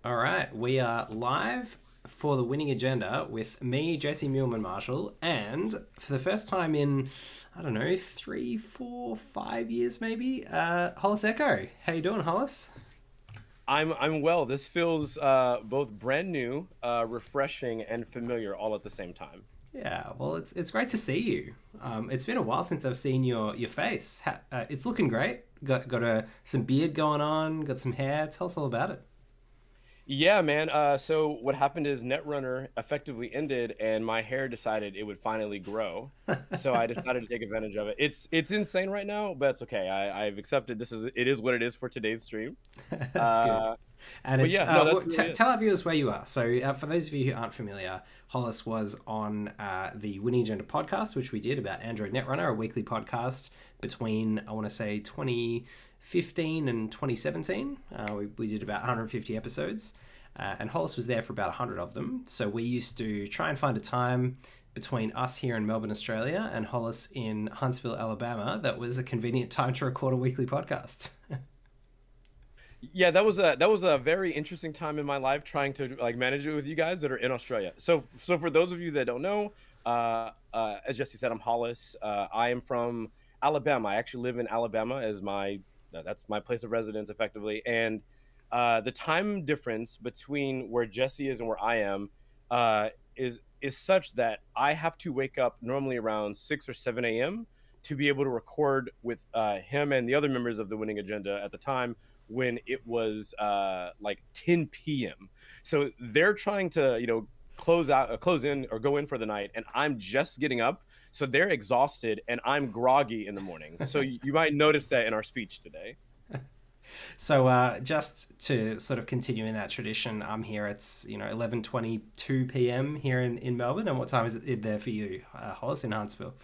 All right, we are live for the winning agenda with me, Jesse Muleman Marshall, and for the first time in, I don't know, 3, 4, 5 years maybe, Hollis Echo. How you doing, Hollis? I'm well. This feels both brand new, refreshing, and familiar all at the same time. Yeah, well, it's great to see you. It's been a while since I've seen your face. It's looking great. Got some beard going on. Got some hair. Tell us all about it. Yeah, man. So what happened is Netrunner effectively ended, and my hair decided it would finally grow. So I decided to take advantage of it. It's insane right now, but it's okay. I've accepted it is what it is for today's stream. That's good. Uh, And but it's yeah, no, that's really it. tell our viewers where you are. So, for those of you who aren't familiar, Hollis was on the Winning Agenda podcast, which we did about Android Netrunner, a weekly podcast between I want to say 2015 and 2017. We did about 150 episodes, and Hollis was there for about 100 of them. So we used to try and find a time between us here in Melbourne, Australia, and Hollis in Huntsville, Alabama, that was a convenient time to record a weekly podcast. Yeah, that was a very interesting time in my life trying to like manage it with you guys that are in Australia. So for those of you that don't know, as Jesse said, I'm Hollis. I am from Alabama. I actually live in Alabama as that's my place of residence effectively. And the time difference between where Jesse is and where I am uh, is such that I have to wake up normally around 6 or 7 a.m. to be able to record with him and the other members of the Winning Agenda at the time when it was like 10 p.m. So they're trying to, close in or go in for the night, and I'm just getting up. So they're exhausted, and I'm groggy in the morning. So you might notice that in our speech today. So just to sort of continue in that tradition, I'm here. It's 11:22 p.m. here in Melbourne. And what time is it there for you, Hollis, in Huntsville?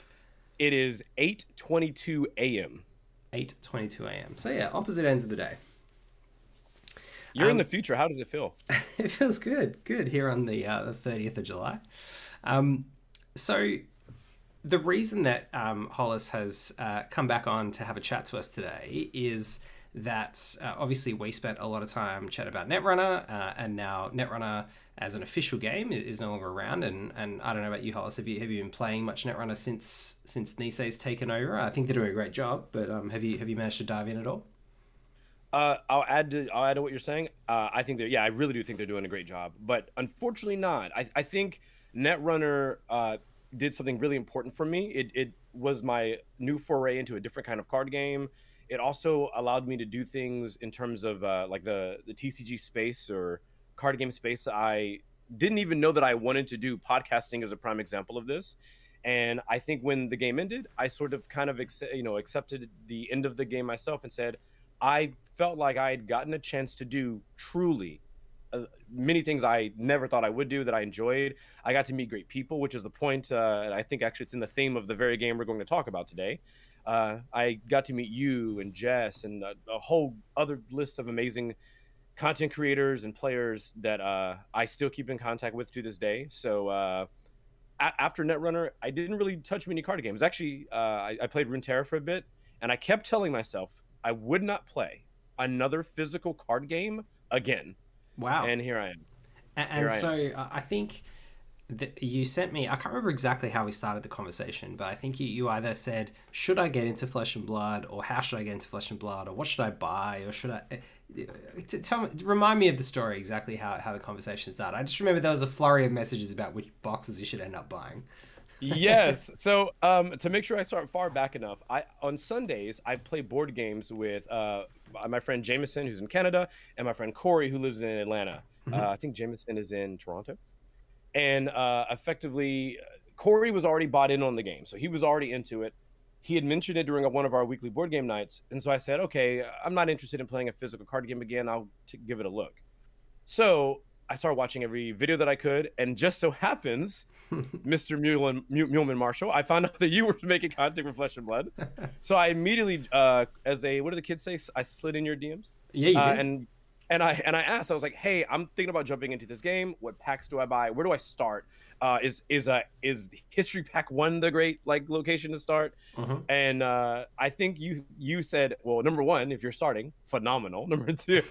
It is 8:22 a.m. 8:22 a.m. So yeah, opposite ends of the day. You're in the future. How does it feel? It feels good here on the 30th of July. Um, so the reason that Hollis has come back on to have a chat to us today is that obviously we spent a lot of time chatting about Netrunner, and now Netrunner as an official game is no longer around. And I don't know about you, Hollis. Have you been playing much Netrunner since Nisei's taken over? I think they're doing a great job, but have you managed to dive in at all? I'll add to what you're saying. I think I really do think they're doing a great job, but unfortunately not. I think Netrunner did something really important for me. It was my new foray into a different kind of card game. It also allowed me to do things in terms of like the TCG space or card game space. I didn't even know that I wanted to do. Podcasting is a prime example of this. And I think when the game ended, I sort of kind of accepted the end of the game myself and said, I felt like I had gotten a chance to do truly many things I never thought I would do that I enjoyed. I got to meet great people, which is the point. And I think actually it's in the theme of the very game we're going to talk about today. I got to meet you and Jess and a whole other list of amazing content creators and players that I still keep in contact with to this day. So after Netrunner, I didn't really touch many card games. Actually, I played Runeterra for a bit, and I kept telling myself I would not play another physical card game again. Wow. And here I am. And Here I am. so I think that you sent me, I can't remember exactly how we started the conversation, but I think you either said, should I get into Flesh and Blood, or how should I get into Flesh and Blood, or what should I buy, or should I... Tell me, remind me of the story exactly how the conversation started. I just remember there was a flurry of messages about which boxes you should end up buying. Yes. So to make sure I start far back enough, I on Sundays I play board games with my friend Jameson, who's in Canada, and my friend Corey, who lives in Atlanta. I think Jameson is in Toronto. And effectively, Corey was already bought in on the game, so he was already into it. He had mentioned it during one of our weekly board game nights, and so I said, "Okay, I'm not interested in playing a physical card game again. I'll give it a look." So I started watching every video that I could, and just so happens, Mr. Muleman Marshall, I found out that you were making content with Flesh and Blood. So I immediately, what do the kids say? I slid in your DMs, Yeah, you did. and I asked, I was like, hey, I'm thinking about jumping into this game. What packs do I buy? Where do I start? Is History Pack 1 the great like location to start? Mhm. And I think you said, well, number one, if you're starting, phenomenal. Number two,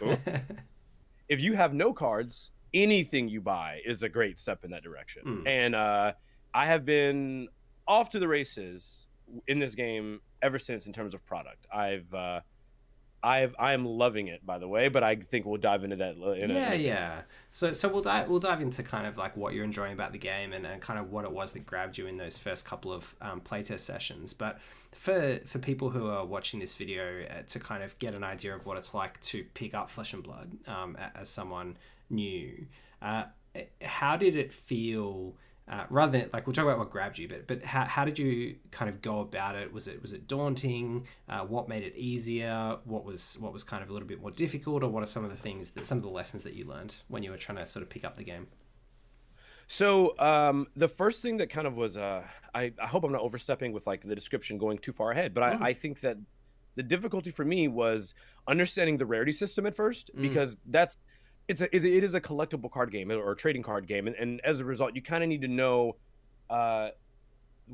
if you have no cards, anything you buy is a great step in that direction. And I have been off to the races in this game ever since in terms of product. I am loving it, by the way, but I think we'll dive into that Yeah. So we'll dive into kind of like what you're enjoying about the game and kind of what it was that grabbed you in those first couple of playtest sessions. But for people who are watching this video to kind of get an idea of what it's like to pick up Flesh and Blood as someone new, how did it feel? Rather than like we'll talk about what grabbed you, but how did you kind of go about it? Was it daunting? What made it easier? What was kind of a little bit more difficult, or what are some of the lessons that you learned when you were trying to sort of pick up the game? So the first thing that kind of was I hope I'm not overstepping with like the description going too far ahead, but I think that the difficulty for me was understanding the rarity system at first, because it is a collectible card game or a trading card game, and as a result, you kind of need to know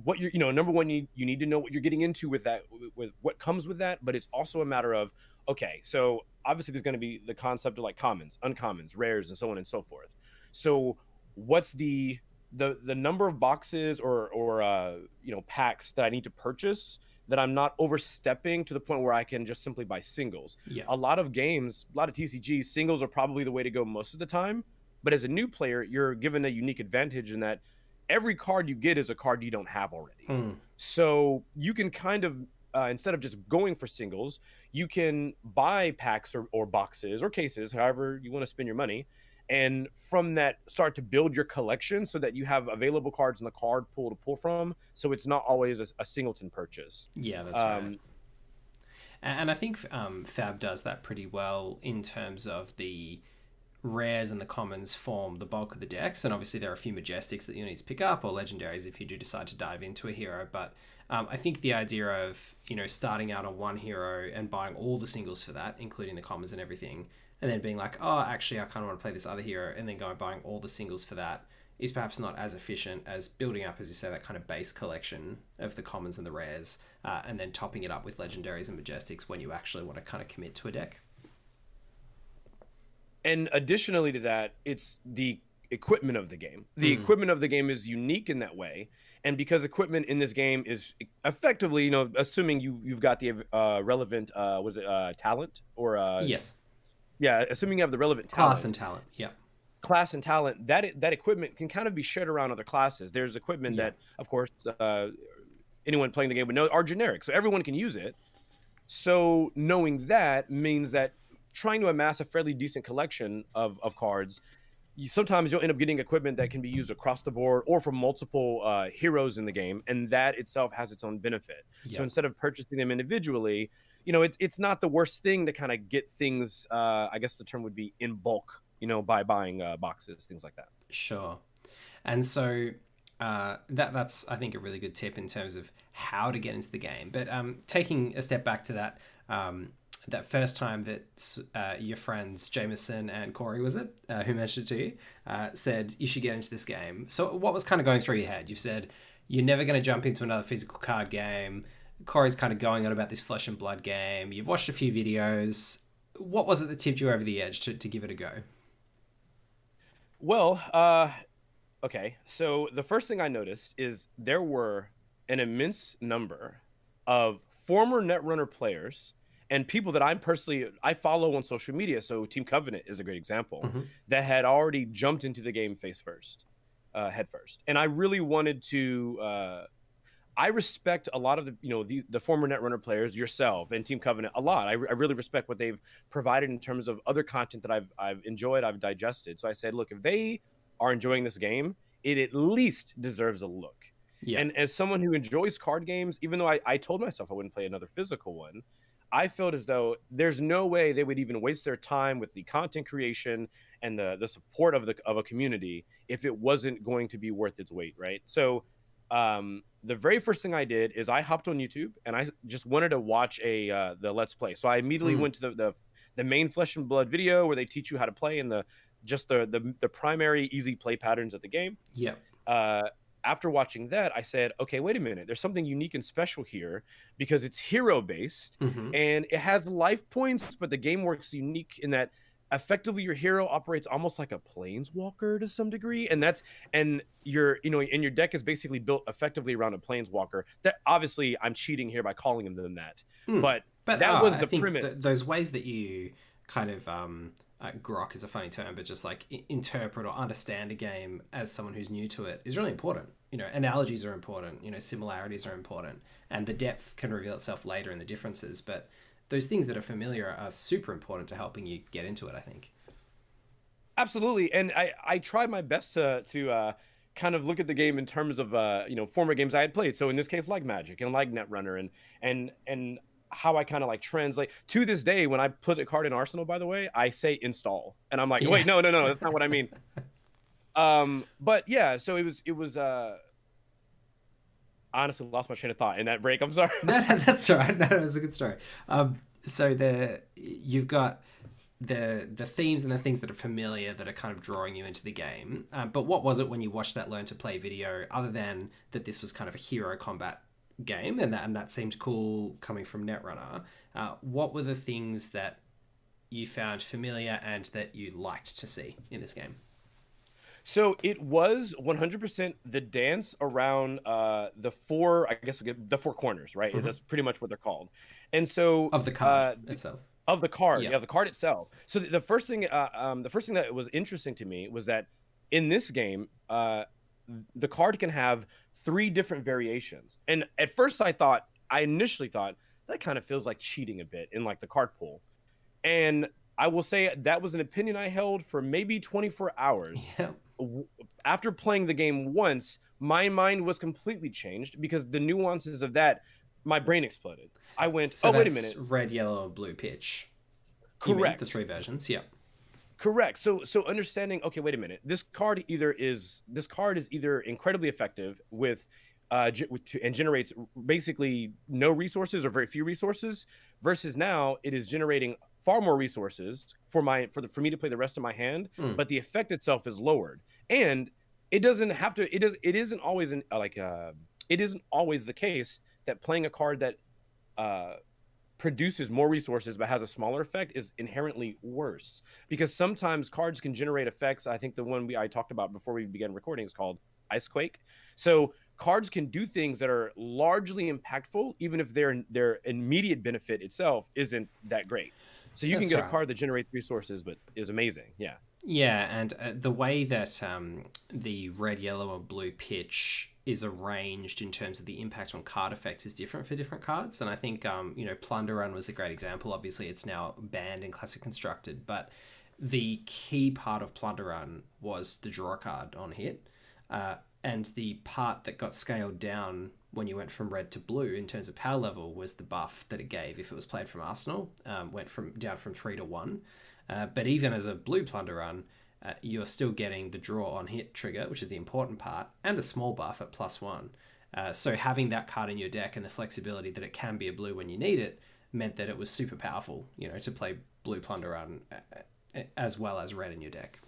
what you're, number one, you need to know what you're getting into with that, with what comes with that. But it's also a matter of, okay, so obviously there's going to be the concept of like commons, uncommons, rares, and so on and so forth. So what's the number of boxes or packs that I need to purchase that I'm not overstepping to the point where I can just simply buy singles. Yeah. A lot of games, a lot of TCGs, singles are probably the way to go most of the time. But as a new player, you're given a unique advantage in that every card you get is a card you don't have already. So you can kind of, instead of just going for singles, you can buy packs or boxes or cases, however you want to spend your money. And from that, start to build your collection so that you have available cards in the card pool to pull from. So it's not always a singleton purchase. Yeah, that's right. And I think Fab does that pretty well in terms of the rares and the commons form the bulk of the decks. And obviously there are a few majestics that you need to pick up, or legendaries if you do decide to dive into a hero. But I think the idea of, starting out on one hero and buying all the singles for that, including the commons and everything, and then being like, oh, actually, I kind of want to play this other hero, and then buying all the singles for that is perhaps not as efficient as building up, as you say, that kind of base collection of the commons and the rares, and then topping it up with legendaries and majestics when you actually want to kind of commit to a deck. And additionally to that, it's the equipment of the game. The equipment of the game is unique in that way. And because equipment in this game is effectively, assuming you've got the relevant, talent or... Yes. Yeah, assuming you have the relevant talent. Class and talent, yeah. Class and talent, that equipment can kind of be shared around other classes. There's equipment that, of course, anyone playing the game would know are generic, so everyone can use it. So knowing that means that trying to amass a fairly decent collection of cards, sometimes you'll end up getting equipment that can be used across the board or for multiple heroes in the game, and that itself has its own benefit. So instead of purchasing them individually, it's not the worst thing to kind of get things, I guess the term would be in bulk, by buying boxes, things like that. Sure. And so that's, I think, a really good tip in terms of how to get into the game. But taking a step back to that, that first time that your friends Jameson and Corey, was it, who mentioned it to you, said you should get into this game. So what was kind of going through your head? You've said you're never going to jump into another physical card game. Corey's kind of going on about this Flesh and Blood game. You've watched a few videos. What was it that tipped you over the edge to give it a go? Well, okay. So the first thing I noticed is there were an immense number of former Netrunner players and people that I follow on social media. So Team Covenant is a great example, that had already jumped into the game head first. And I really wanted to, I respect a lot of the former Netrunner players, yourself and Team Covenant, a lot. I really respect what they've provided in terms of other content that I've enjoyed, I've digested. So I said, look, if they are enjoying this game, it at least deserves a look. Yeah. And as someone who enjoys card games, even though I told myself I wouldn't play another physical one, I felt as though there's no way they would even waste their time with the content creation and the support of a community if it wasn't going to be worth its weight, right? So the very first thing I did is I hopped on YouTube and I just wanted to watch the Let's Play. So I immediately went to the main Flesh and Blood video where they teach you how to play and the primary easy play patterns of the game. Yeah. After watching that, I said, okay, wait a minute. There's something unique and special here because it's hero based and it has life points, but the game works unique in that effectively your hero operates almost like a planeswalker to some degree, and your deck is basically built effectively around a planeswalker. That obviously I'm cheating here by calling them that, but But that was I the think premise. those ways that you kind of grok is a funny term, but just like interpret or understand a game as someone who's new to it is really important. Analogies are important. Similarities are important, and the depth can reveal itself later in the differences. But those things that are familiar are super important to helping you get into it, I think. Absolutely, and I tried my best to kind of look at the game in terms of former games I had played. So in this case, like Magic and like Netrunner, and how I kind of like translate to this day. When I put a card in Arsenal, by the way, I say install, and I'm like, Yeah. wait, no, no, no, that's not what I mean. But yeah, so it was honestly lost my train of thought in that break. I'm sorry. No, no, that's all right. No, it was a good story. So you've got the themes and the things that are familiar that are kind of drawing you into the game. But what was it when you watched that Learn to Play video, other than that this was kind of a hero combat game and that seemed cool coming from Netrunner? What were the things that you found familiar and that you liked to see in this game? So it was 100% the dance around the four, I guess the four corners, right? Mm-hmm. That's pretty much what they're called. And so Of the card itself. of the card, Yeah. yeah, the card itself. So the first thing that was interesting to me was that in this game, the card can have three different variations. And at first, I initially thought that kind of feels like cheating a bit in like the card pool. And I will say that was an opinion I held for maybe 24 hours. Yeah. After playing the game once, my mind was completely changed because the nuances of that, my brain exploded. I went, So oh, wait a that's minute. red, yellow, and blue pitch. You mean Correct. the three versions. Yeah. Correct. So understanding, okay, wait a minute. This card is either incredibly effective and generates basically no resources or very few resources, versus now it is generating far more resources for me to play the rest of my hand, but the effect itself is lowered. And it doesn't have to it isn't always it isn't always the case that playing a card that produces more resources but has a smaller effect is inherently worse, because sometimes cards can generate effects. I think the one I talked about before we began recording is called Icequake. So cards can do things that are largely impactful even if their immediate benefit itself isn't that great. So you can get a card that generates resources but is amazing. Yeah. Yeah, and the way that the red, yellow, and blue pitch is arranged in terms of the impact on card effects is different for different cards. And I think, Plunder Run was a great example. Obviously, it's now banned in Classic Constructed, but the key part of Plunder Run was the draw card on hit. And the part that got scaled down when you went from red to blue in terms of power level was the buff that it gave if it was played from Arsenal. Went down from 3 to 1. But even as a blue Plunder Run, you're still getting the draw on hit trigger, which is the important part, and a small buff at +1. So having that card in your deck and the flexibility that it can be a blue when you need it meant that it was super powerful, to play blue Plunder Run as well as red in your deck.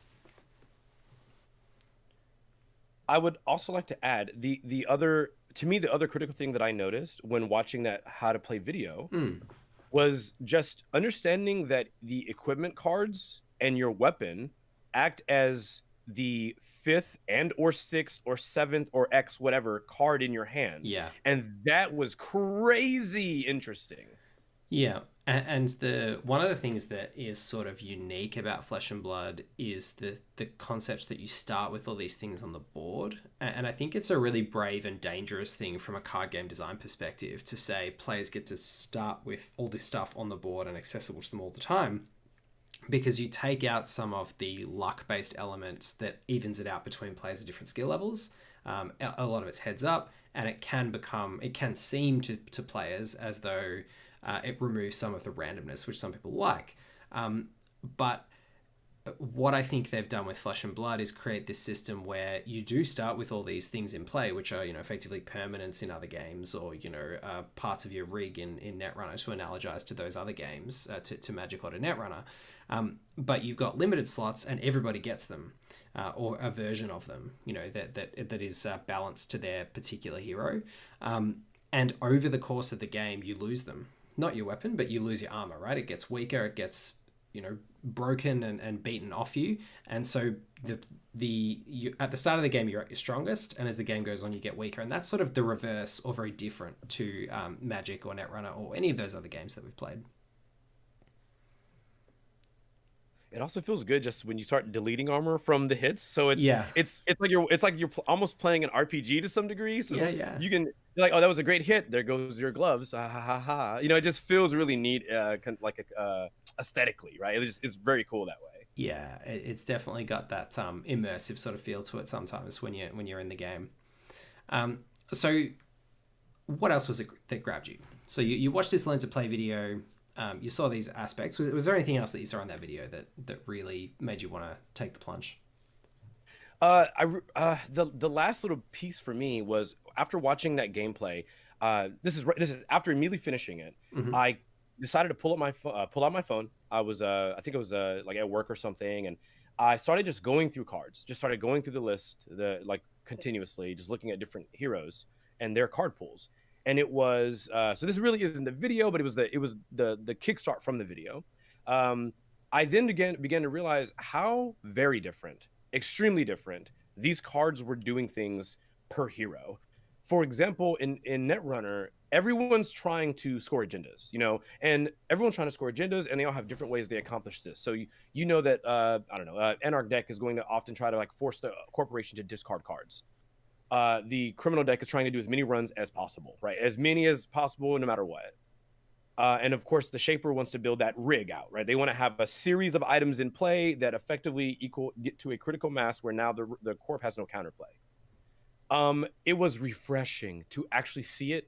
I would also like to add the other critical thing that I noticed when watching that how to play video was just understanding that the equipment cards and your weapon act as the 5th and or 6th or 7th or X whatever card in your hand. Yeah. And that was crazy interesting. Yeah. And one of the things that is sort of unique about Flesh and Blood is the concept that you start with all these things on the board. And I think it's a really brave and dangerous thing from a card game design perspective to say players get to start with all this stuff on the board and accessible to them all the time, because you take out some of the luck-based elements that evens it out between players of different skill levels. A lot of it's heads up, and it can seem to players as though it removes some of the randomness, which some people like. But what I think they've done with Flesh and Blood is create this system where you do start with all these things in play, which are, effectively permanents in other games, or, parts of your rig in Netrunner, to analogize to those other games, to Magic or to Netrunner. But you've got limited slots and everybody gets them, or a version of them, that is balanced to their particular hero. And over the course of the game, you lose them. Not your weapon, but you lose your armor, right? It gets weaker, it gets broken and beaten off you. And so at the start of the game you're at your strongest, and as the game goes on you get weaker, and that's sort of the reverse or very different to Magic or Netrunner or any of those other games that we've played. It also feels good just when you start deleting armor from the hits. So Yeah. it's like you're almost playing an RPG to some degree. So Yeah. you're like, oh, that was a great hit. There goes your gloves. Ha ha ha ha. It just feels really neat, aesthetically, right? It's very cool that way. Yeah, it's definitely got that immersive sort of feel to it sometimes when you're in the game. So what else was it that grabbed you? So you watched this Learn to Play video. You saw these aspects. Was there anything else that you saw in that video that really made you want to take the plunge? The last little piece for me was after watching that gameplay. This is after immediately finishing it. Mm-hmm. I decided to pull out my phone. I was I think it was like at work or something, and I started just going through cards. Just started going through the list, continuously, just looking at different heroes and their card pools. And it was so this really isn't the video, but it was the kickstart from the video. I then began to realize how very different, extremely different, these cards were doing things per hero. For example, in Netrunner, everyone's trying to score agendas, and everyone's trying to score agendas, and they all have different ways they accomplish this. So you know that I don't know, Anarch deck is going to often try to force the corporation to discard cards. The criminal deck is trying to do as many runs as possible, right? As many as possible, no matter what. And of course, the Shaper wants to build that rig out, right? They want to have a series of items in play that effectively get to a critical mass where now the Corp has no counterplay. It was refreshing to actually see it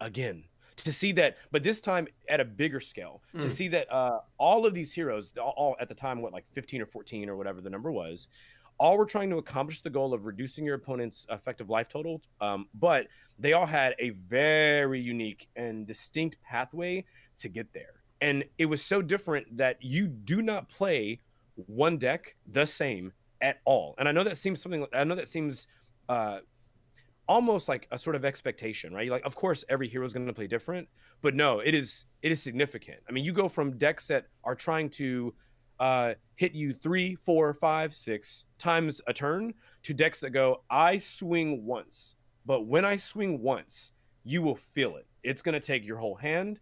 again, to see that, but this time at a bigger scale, to see that all of these heroes, all at the time, 15 or 14 or whatever the number was, all were trying to accomplish the goal of reducing your opponent's effective life total, but they all had a very unique and distinct pathway to get there. And it was so different that you do not play one deck the same at all. And I know that seems almost like a sort of expectation, right? Of course, every hero is going to play different, but no, it is significant. I mean, you go from decks that are trying to hit you 3, 4, 5, 6 times a turn to decks that go, I swing once, but when I swing once, you will feel it. It's going to take your whole hand.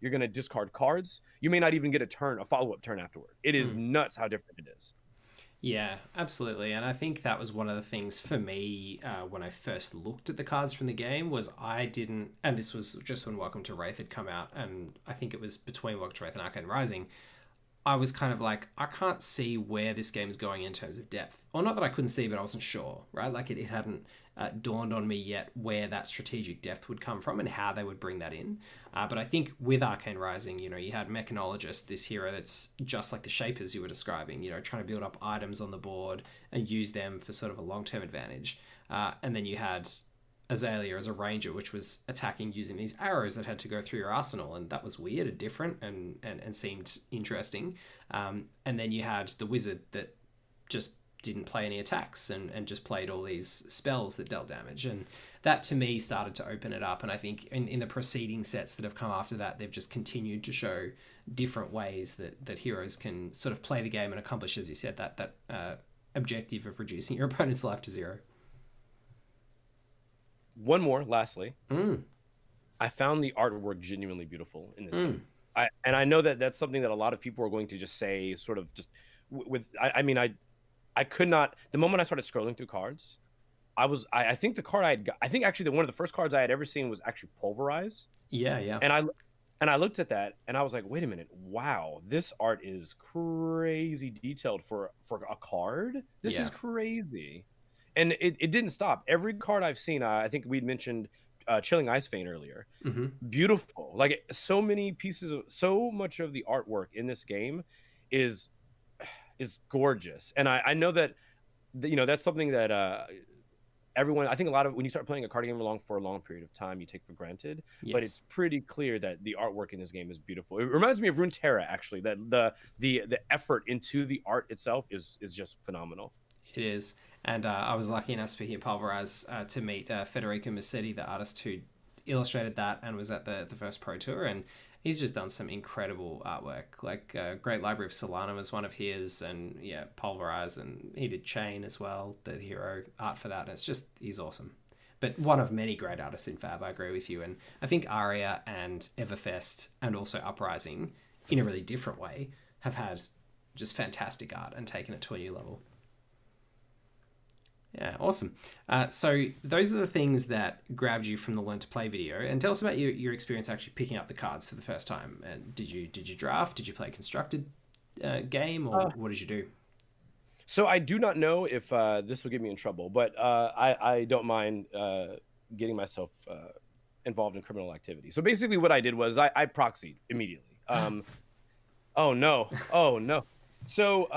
You're going to discard cards. You may not even get a follow-up turn afterward. It is nuts how different it is. Yeah, absolutely. And I think that was one of the things for me when I first looked at the cards from the game was I didn't, and this was just when Welcome to Wraith had come out, and I think it was between Welcome to Wraith and Arcane Rising, I was kind of like, I can't see where this game is going in terms of depth. Or not that I couldn't see, but I wasn't sure, right? It hadn't dawned on me yet where that strategic depth would come from and how they would bring that in. But I think with Arcane Rising, you had Mechanologist, this hero that's just like the Shapers you were describing, trying to build up items on the board and use them for sort of a long-term advantage. And then you had Azalea as a ranger, which was attacking using these arrows that had to go through your arsenal, and that was weird and different and seemed interesting. And then you had the wizard that just didn't play any attacks and just played all these spells that dealt damage, and that to me started to open it up. And I think in the preceding sets that have come after that, they've just continued to show different ways that heroes can sort of play the game and accomplish, as you said, that objective of reducing your opponent's life to 0. One more, lastly. I found the artwork genuinely beautiful in this game. I know that's something that a lot of people are going to just say, sort of just I could not. The moment I started scrolling through cards, I think the card I think actually one of the first cards I had ever seen was actually Pulverize. Yeah. And I looked at that and I was like, wait a minute, wow, this art is crazy detailed for a card. This is crazy. And it didn't stop. Every card I've seen, I think we'd mentioned Chilling Ice Vein earlier. Beautiful. So much of the artwork in this game is gorgeous. And I know that, that's something that everyone, I think a lot of, when you start playing a card game for a long period of time, you take for granted. Yes. But it's pretty clear that the artwork in this game is beautiful. It reminds me of Runeterra, actually, that the effort into the art itself is just phenomenal. It is. And I was lucky enough, speaking of Pulverize, to meet Federico Massetti, the artist who illustrated that and was at the first Pro Tour. And He's just done some incredible artwork. Like Great Library of Solana was one of his, and yeah, Pulverize, and he did Chain as well, the hero art for that. And it's just, he's awesome. But one of many great artists in Fab, I agree with you. And I think Aria and Everfest and also Uprising, in a really different way, have had just fantastic art and taken it to a new level. Yeah, awesome. So those are the things that grabbed you from the Learn to Play video. And tell us about your experience actually picking up the cards for the first time. And did you draft? Did you play a constructed game, or what did you do? So I do not know if this will get me in trouble, but I don't mind getting myself involved in criminal activity. So basically what I did was I proxied immediately. Oh no. So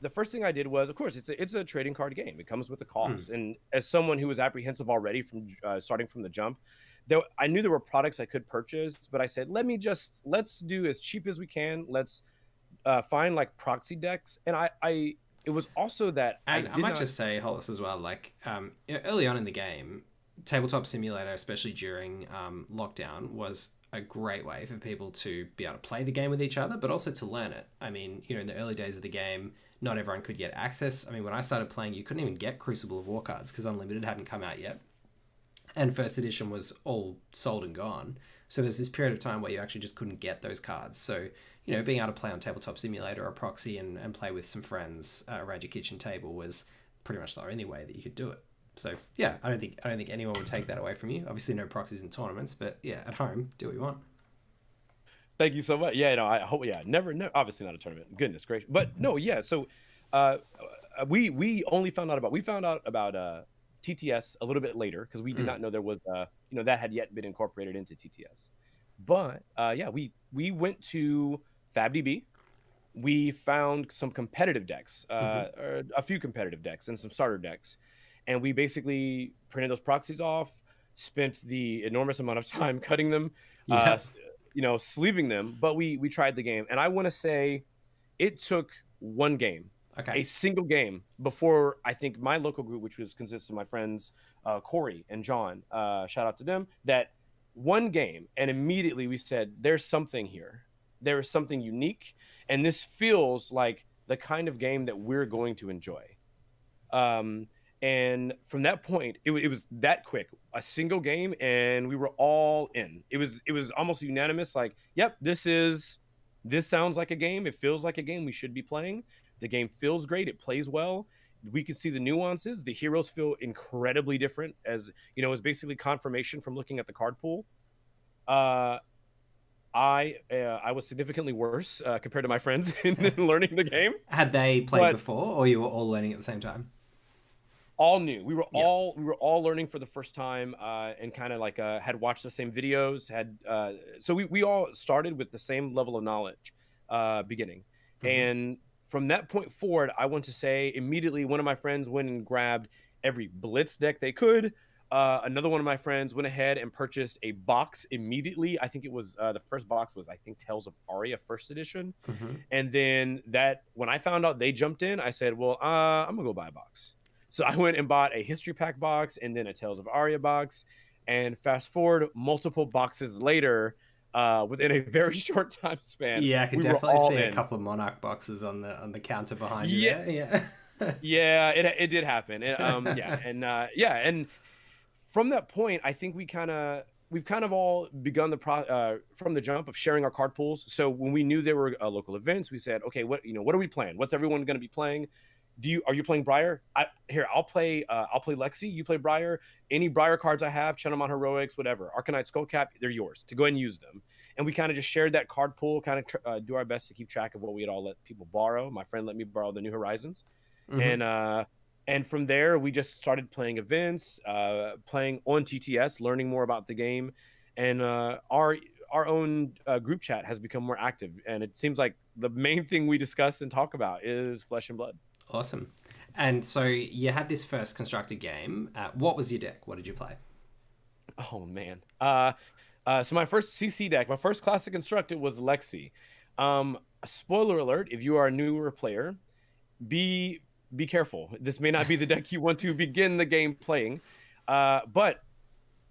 the first thing I did was, of course, it's a trading card game. It comes with a cost. And as someone who was apprehensive already from starting from the jump, I knew there were products I could purchase, but I said, let's do as cheap as we can. Let's find like proxy decks. And it was also that and I might just say, Hollis, as well, like early on in the game, Tabletop Simulator, especially during lockdown, was a great way for people to be able to play the game with each other, but also to learn it. I mean, in the early days of the game, not everyone could get access. I mean, when I started playing, you couldn't even get Crucible of War cards because Unlimited hadn't come out yet. And first edition was all sold and gone. So there was this period of time where you actually just couldn't get those cards. So, being able to play on Tabletop Simulator or Proxy and play with some friends around your kitchen table was pretty much the only way that you could do it. So yeah, I don't think anyone would take that away from you. Obviously, no proxies in tournaments, but yeah, at home, do what you want. Thank you so much. Yeah, no, I hope. Yeah, never. Obviously, not a tournament. Goodness gracious. But no, yeah. So, we found out about TTS a little bit later because we did not know there was that had yet been incorporated into TTS. But yeah, we went to FabDB. We found some competitive decks, or a few competitive decks and some starter decks. And we basically printed those proxies off, spent the enormous amount of time cutting them, sleeving them. But we tried the game. And I want to say it took one game, a single game, before I think my local group, which consists of my friends, Corey and John, shout out to them, that one game. And immediately we said, there's something here. There is something unique. And this feels like the kind of game that we're going to enjoy. And from that point, it was that quick, a single game, and we were all in. It was almost unanimous. Like, yep, this sounds like a game. It feels like a game we should be playing. The game feels great. It plays well. We can see the nuances. The heroes feel incredibly different, as it's basically confirmation from looking at the card pool. I was significantly worse compared to my friends in learning the game. Had they played before, or you were all learning at the same time? All new. We were all learning for the first time, and kind of like had watched the same videos. So we all started with the same level of knowledge beginning, and from that point forward, I want to say immediately one of my friends went and grabbed every Blitz deck they could. Another one of my friends went ahead and purchased a box immediately. I think it was the first box was Tales of Aria first edition, and then when I found out they jumped in, I said, well, I'm gonna go buy a box. So I went and bought a history pack box and then a Tales of Aria box. And fast forward multiple boxes later, within a very short time span. Yeah, I could definitely see a couple of Monarch boxes on the counter behind you. Yeah, yeah, it did happen. And from that point, I think we've kind of all begun from the jump of sharing our card pools. So when we knew there were local events, we said, okay, what are we playing? What's everyone going to be playing? Are you playing Briar? I'll play Lexi. You play Briar. Any Briar cards I have, Channel Mon Heroics, whatever. Arcanite Skullcap, they're yours to go ahead and use them. And we kind of just shared that card pool, kind of do our best to keep track of what we had all let people borrow. My friend let me borrow the New Horizons, and from there we just started playing events, playing on TTS, learning more about the game, and our own group chat has become more active. And it seems like the main thing we discuss and talk about is Flesh and Blood. Awesome. And so you had this first constructed game. What was your deck? What did you play? Oh, man. So my first CC deck, my first classic constructed was Lexi. Spoiler alert, if you are a newer player, be careful. This may not be the deck you want to begin the game playing. But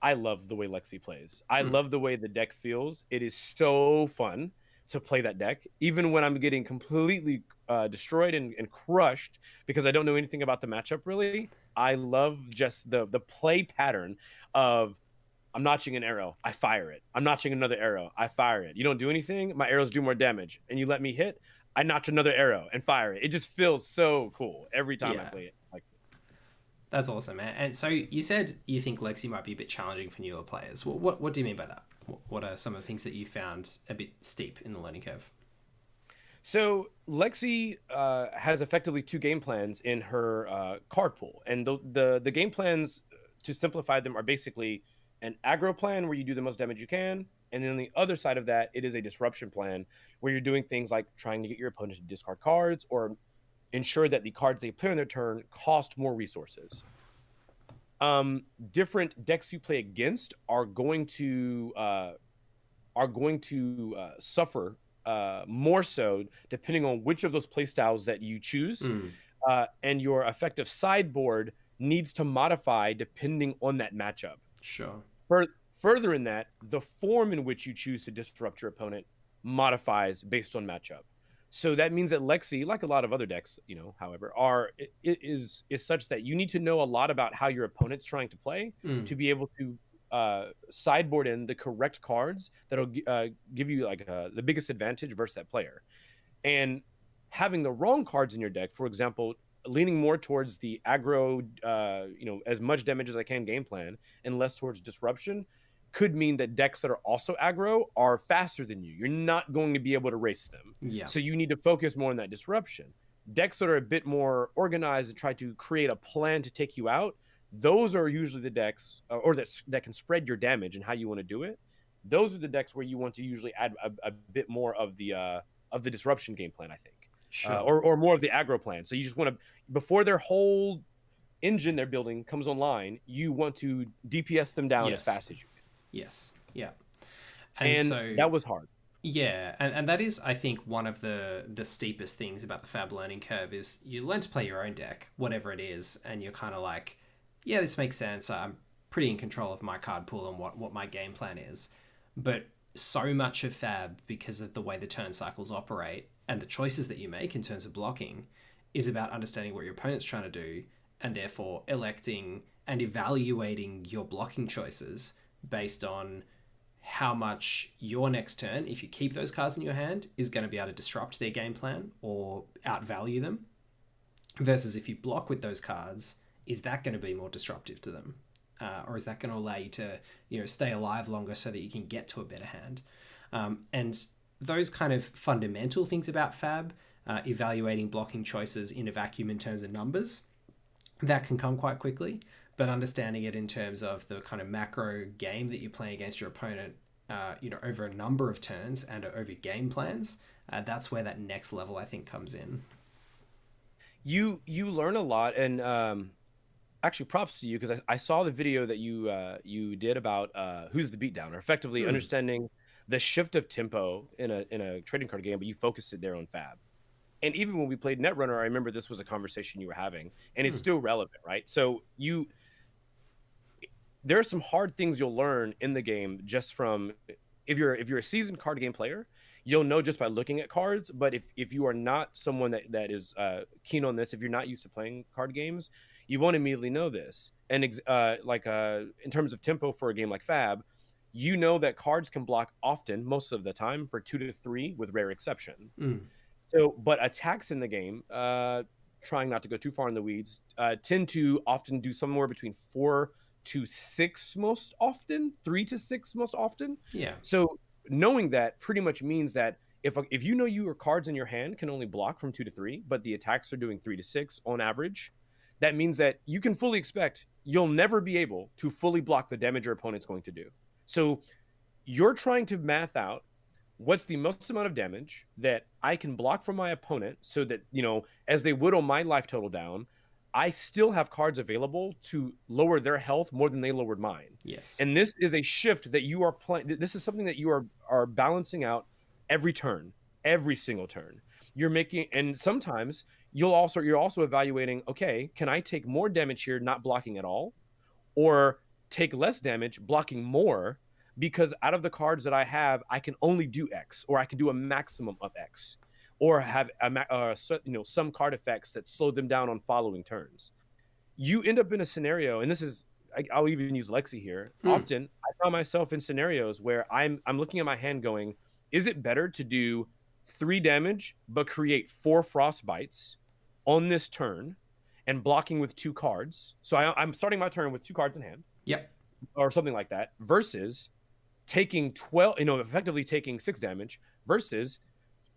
I love the way Lexi plays. I Hmm. love the way the deck feels. It is so fun to play that deck, even when I'm getting completely destroyed and crushed because I don't know anything about the matchup really. I love just the play pattern of I'm notching an arrow, I fire it. I'm notching another arrow, I fire it. You don't do anything, my arrows do more damage, and you let me hit, I notch another arrow and fire it. It just feels so cool every time I Yeah. play it. Like, That's awesome, man. And so you said you think Lexi might be a bit challenging for newer players. What do you mean by that? What are some of the things that you found a bit steep in the learning curve? so Lexi has effectively two game plans in her card pool, and the game plans, to simplify them, are basically an aggro plan where you do the most damage you can, and then on the other side of that, it is a disruption plan where you're doing things like trying to get your opponent to discard cards or ensure that the cards they play on their turn cost more resources. Different decks you play against are going to suffer more so depending on which of those playstyles that you choose, Mm, and your effective sideboard needs to modify depending on that matchup. sure. Fur- Further in that, the form in which you choose to disrupt your opponent modifies based on matchup. So that means that Lexi, like a lot of other decks, however, is such that you need to know a lot about how your opponent's trying to play Mm, to be able to sideboard in the correct cards that'll give you like the biggest advantage versus that player. And having the wrong cards in your deck, for example, leaning more towards the aggro, as much damage as I can game plan, and less towards disruption, could mean that decks that are also aggro are faster than you. You're not going to be able to race them. yeah. So you need to focus more on that disruption. Decks that are a bit more organized and try to create a plan to take you out, those are usually the decks, or that can spread your damage and how you want to do it. Those are the decks where you want to usually add a bit more of the disruption game plan, I think, Sure. or more of the aggro plan. So you just want to, before their whole engine they're building comes online, you want to DPS them down as Yes. fast as you can. Yes. Yeah. And And so that was hard. yeah, and that is, I think, one of the steepest things about the Fab learning curve is you learn to play your own deck, whatever it is, and you're kind of like, yeah, this makes sense. I'm pretty in control of my card pool and what my game plan is. But so much of Fab, because of the way the turn cycles operate and the choices that you make in terms of blocking, is about understanding what your opponent's trying to do and therefore electing and evaluating your blocking choices based on how much your next turn, if you keep those cards in your hand, is going to be able to disrupt their game plan or outvalue them, versus if you block with those cards, is that going to be more disruptive to them, or is that going to allow you to stay alive longer so that you can get to a better hand? And those kind of fundamental things about Fab, evaluating blocking choices in a vacuum in terms of numbers, that can come quite quickly. But understanding it in terms of the kind of macro game that you're playing against your opponent, over a number of turns and over game plans, that's where that next level I think comes in. You learn a lot, and actually props to you, because I saw the video that you did about who's the beatdown, or effectively Mm, understanding the shift of tempo in a trading card game, but you focused it there on Fab. And even when we played Netrunner, I remember this was a conversation you were having, and it's mm, still relevant, right? So there are some hard things you'll learn in the game just from, if you're a seasoned card game player, you'll know just by looking at cards. But if you are not someone that is keen on this, if you're not used to playing card games, you won't immediately know this. And in terms of tempo for a game like Fab, you know that cards can block often, most of the time, for 2 to 3, with rare exception. mm. So, but attacks in the game, trying not to go too far in the weeds, tend to often do somewhere between 4 to 6 most often, 3 to 6 most often. Yeah. So knowing that pretty much means that if you know your cards in your hand can only block from 2 to 3, but the attacks are doing 3 to 6 on average, that means that you can fully expect you'll never be able to fully block the damage your opponent's going to do. So you're trying to math out what's the most amount of damage that I can block from my opponent, so that, as they whittle my life total down, I still have cards available to lower their health more than they lowered mine. Yes. And this is a shift that you are playing. This is something that you are balancing out every turn, every single turn. You're making, and sometimes you're also evaluating, okay, can I take more damage here not blocking at all, or take less damage, blocking more, because out of the cards that I have, I can only do X, or I can do a maximum of X, or have some card effects that slow them down on following turns. You end up in a scenario, and this is, I'll even use Lexi here. Often, I found myself in scenarios where I'm looking at my hand going, is it better to do 3 damage but create 4 frostbites on this turn and blocking with 2 cards? So I'm starting my turn with 2 cards in hand. Yep. Or something like that, versus taking 12, effectively taking 6 damage, versus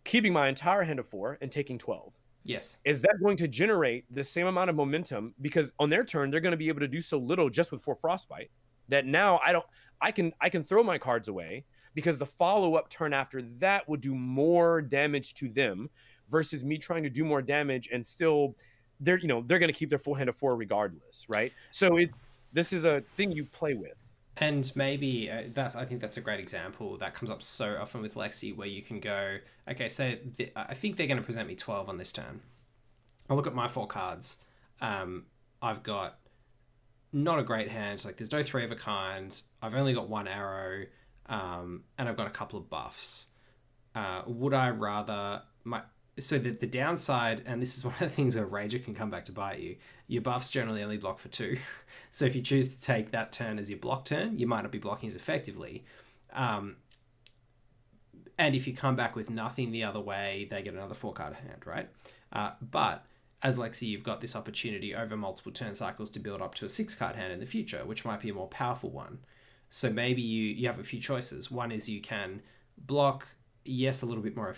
keeping my entire hand of 4 and taking 12. Yes. Is that going to generate the same amount of momentum? Because on their turn, they're going to be able to do so little just with 4 frostbite that now I can throw my cards away, because the follow-up turn after that will do more damage to them, versus me trying to do more damage and still they're going to keep their full hand of 4 regardless, right? So this is a thing you play with. And maybe I think that's a great example that comes up so often with Lexi, where you can go, okay, so I think they're going to present me 12 on this turn. I'll look at my 4 cards. I've got not a great hand. Like, there's no 3 of a kind. I've only got 1 arrow, and I've got a couple of buffs. Would I rather so the downside, and this is one of the things where Rager can come back to bite you, your buffs generally only block for 2. So if you choose to take that turn as your block turn, you might not be blocking as effectively. And if you come back with nothing the other way, they get another 4-card hand, right? But as Lexi, you've got this opportunity over multiple turn cycles to build up to a 6-card hand in the future, which might be a more powerful one. So maybe you have a few choices. One is you can block, yes, a little bit more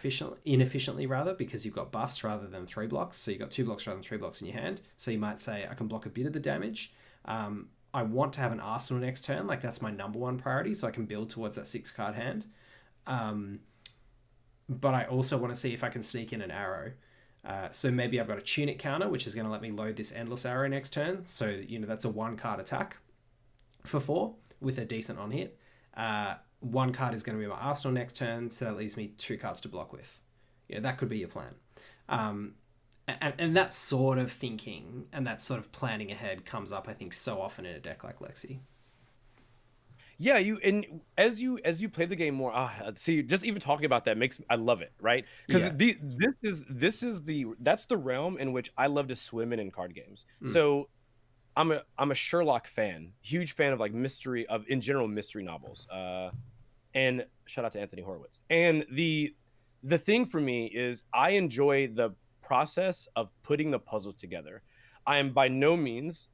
inefficiently rather, because you've got buffs rather than 3 blocks. So you've got 2 blocks rather than 3 blocks in your hand. So you might say, I can block a bit of the damage. I want to have an arsenal next turn. Like, that's my number one priority, so I can build towards that 6-card hand. But I also want to see if I can sneak in an arrow. So maybe I've got a tunic counter, which is going to let me load this endless arrow next turn. So, that's a 1-card attack for 4 with a decent on hit. 1 card is going to be my arsenal next turn, so that leaves me 2 cards to block with. That could be your plan. And that sort of thinking and that sort of planning ahead comes up, I think, so often in a deck like Lexi. Yeah, as you play the game more, see, just even talking about that I love it, right? Because that's the realm in which I love to swim in card games. So I'm a Sherlock fan, huge fan of like mystery in general mystery novels. And shout out to Anthony Horowitz. And the thing for me is I enjoy the process of putting the puzzle together. I am by no means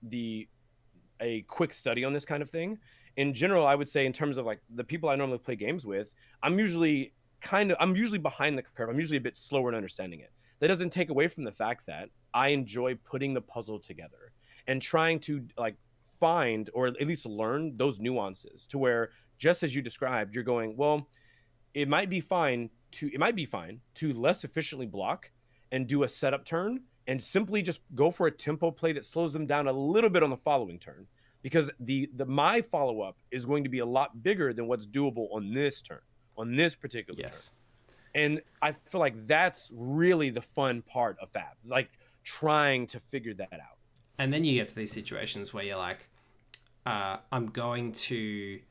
a quick study on this kind of thing. In general, I would say in terms of like the people I normally play games with, I'm usually behind the curve. I'm usually a bit slower in understanding it. That doesn't take away from the fact that I enjoy putting the puzzle together and trying to like find or at least learn those nuances to where, just as you described, you're going, well, it might be fine to less efficiently block and do a setup turn and simply just go for a tempo play that slows them down a little bit on the following turn, because my follow-up is going to be a lot bigger than what's doable on this turn, on this particular turn. And I feel like that's really the fun part of Fab, like trying to figure that out. And then you get to these situations where you're like, I'm going to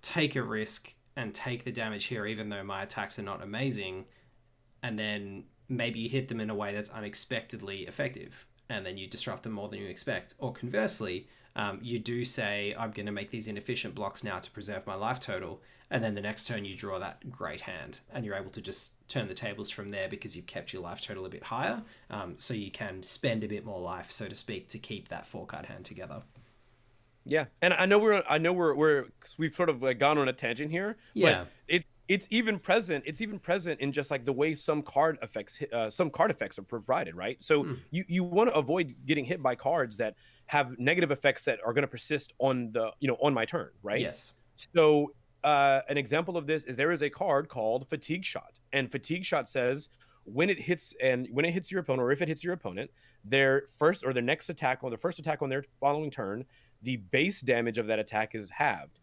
take a risk and take the damage here, even though my attacks are not amazing. And then maybe you hit them in a way that's unexpectedly effective, and then you disrupt them more than you expect. Or conversely, you do say, I'm going to make these inefficient blocks now to preserve my life total. And then the next turn you draw that great hand, and you're able to just turn the tables from there because you've kept your life total a bit higher. So you can spend a bit more life, so to speak, to keep that 4-card hand together. Yeah, and I know we've sort of like gone on a tangent here. Yeah, but it's even present. It's even present in just like the way some card effects are provided, right? So you want to avoid getting hit by cards that have negative effects that are going to persist on on my turn, right? Yes. So an example of this is there is a card called Fatigue Shot, and Fatigue Shot says when it hits your opponent, or if it hits your opponent, their first or their next attack, or the first attack on their following turn, the base damage of that attack is halved.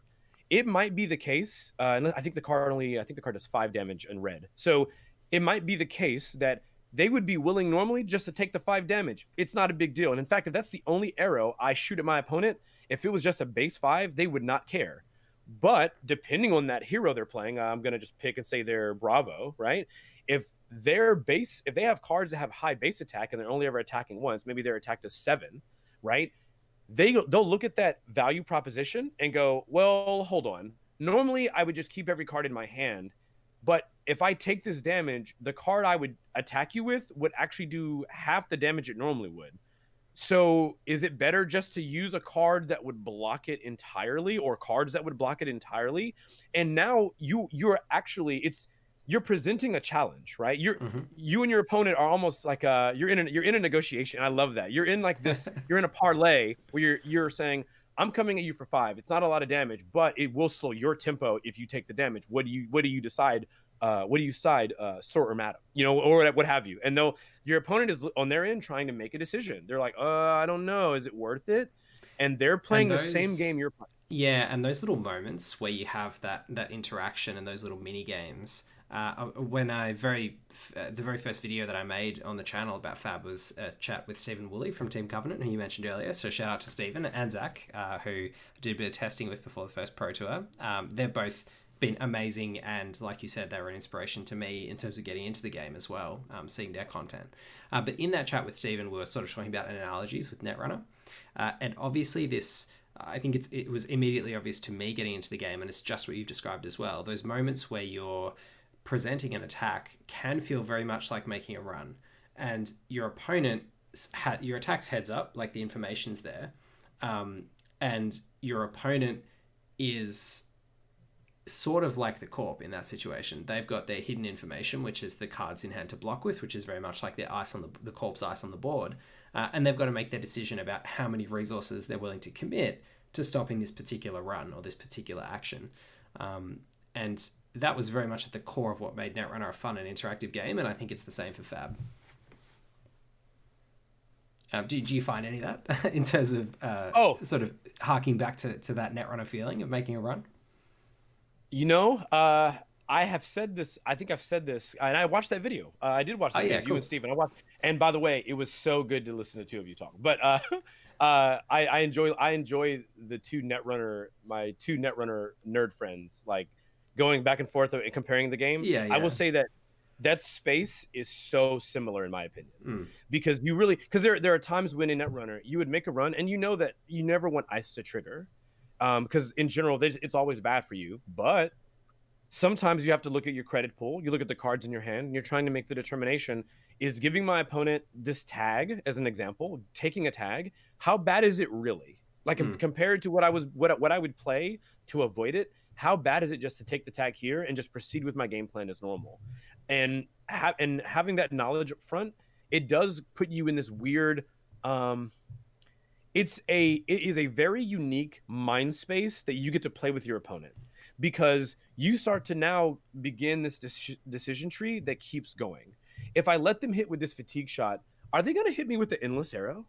It might be the case, and I think the card does 5 damage in red. So it might be the case that they would be willing normally just to take the 5 damage. It's not a big deal. And in fact, if that's the only arrow I shoot at my opponent, if it was just a base 5, they would not care. But depending on that hero they're playing, I'm going to just pick and say they're Bravo, right? If if they have cards that have high base attack and they're only ever attacking once, maybe they're attacked to 7, right? They'll look at that value proposition and go, well, hold on. Normally, I would just keep every card in my hand, but if I take this damage, the card I would attack you with would actually do half the damage it normally would. So is it better just to use a card that would block it entirely, or cards that would block it entirely? And now you're actually, you're presenting a challenge, right? You and your opponent are almost like you're in a negotiation. I love that. You're in like this, you're in a parlay where you're saying, I'm coming at you for 5. It's not a lot of damage, but it will slow your tempo if you take the damage. What do you decide? What do you side, Sort or Madam, or what have you? And though your opponent is on their end trying to make a decision, they're like, I don't know, is it worth it? And they're playing the same game you're playing. Yeah, and those little moments where you have that interaction and those little mini games. When the very first video that I made on the channel about Fab was a chat with Stephen Woolley from Team Covenant, who you mentioned earlier. So shout out to Stephen and Zach, who I did a bit of testing with before the first Pro Tour. They've both been amazing, and like you said, they were an inspiration to me in terms of getting into the game as well, seeing their content. But in that chat with Stephen, we were sort of talking about analogies with Netrunner, and obviously this. I think it was immediately obvious to me getting into the game, and it's just what you've described as well. Those moments where you're presenting an attack can feel very much like making a run, and your opponent your attack's heads up, like the information's there, and your opponent is sort of like the corp in that situation. They've got their hidden information, which is the cards in hand to block with, which is very much like their ice on the corp's ice on the board, and they've got to make their decision about how many resources they're willing to commit to stopping this particular run or this particular action. And that was very much at the core of what made Netrunner a fun and interactive game, and I think it's the same for Fab. Do you find any of that in terms of sort of harking back to that Netrunner feeling of making a run? I have said this. I think I've said this, and I watched that video. I did watch that video. Cool. You and Steven. I watched, and by the way, it was so good to listen to the two of you talk. But I enjoy the my two Netrunner nerd friends, like going back and forth and comparing the game. Yeah. I will say that space is so similar in my opinion, because there are times when in Netrunner you would make a run and you know that you never want ice to trigger, because in general it's always bad for you, but sometimes you have to look at your credit pool, you look at the cards in your hand, and you're trying to make the determination, is giving my opponent this tag, as an example, taking a tag, how bad is it really? Like compared to what I would play to avoid it, how bad is it just to take the tag here and just proceed with my game plan as normal? And having that knowledge up front, it does put you in this weird, it is a very unique mind space that you get to play with your opponent, because you start to now begin this decision tree that keeps going. If I let them hit with this fatigue shot, are they going to hit me with the endless arrow?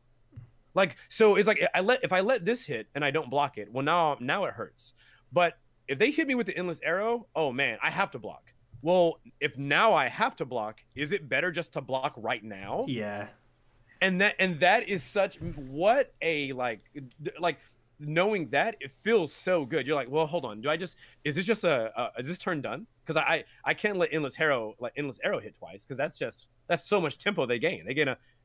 Like, so it's like if I let this hit and I don't block it, well, now it hurts. But if they hit me with the endless arrow, oh man, I have to block. Well, if now I have to block, is it better just to block right now? Yeah. And that is such, what a like knowing that, it feels so good. You're like, well, hold on, is this turn done? Because I can't let endless arrow hit twice, because that's so much tempo they gain.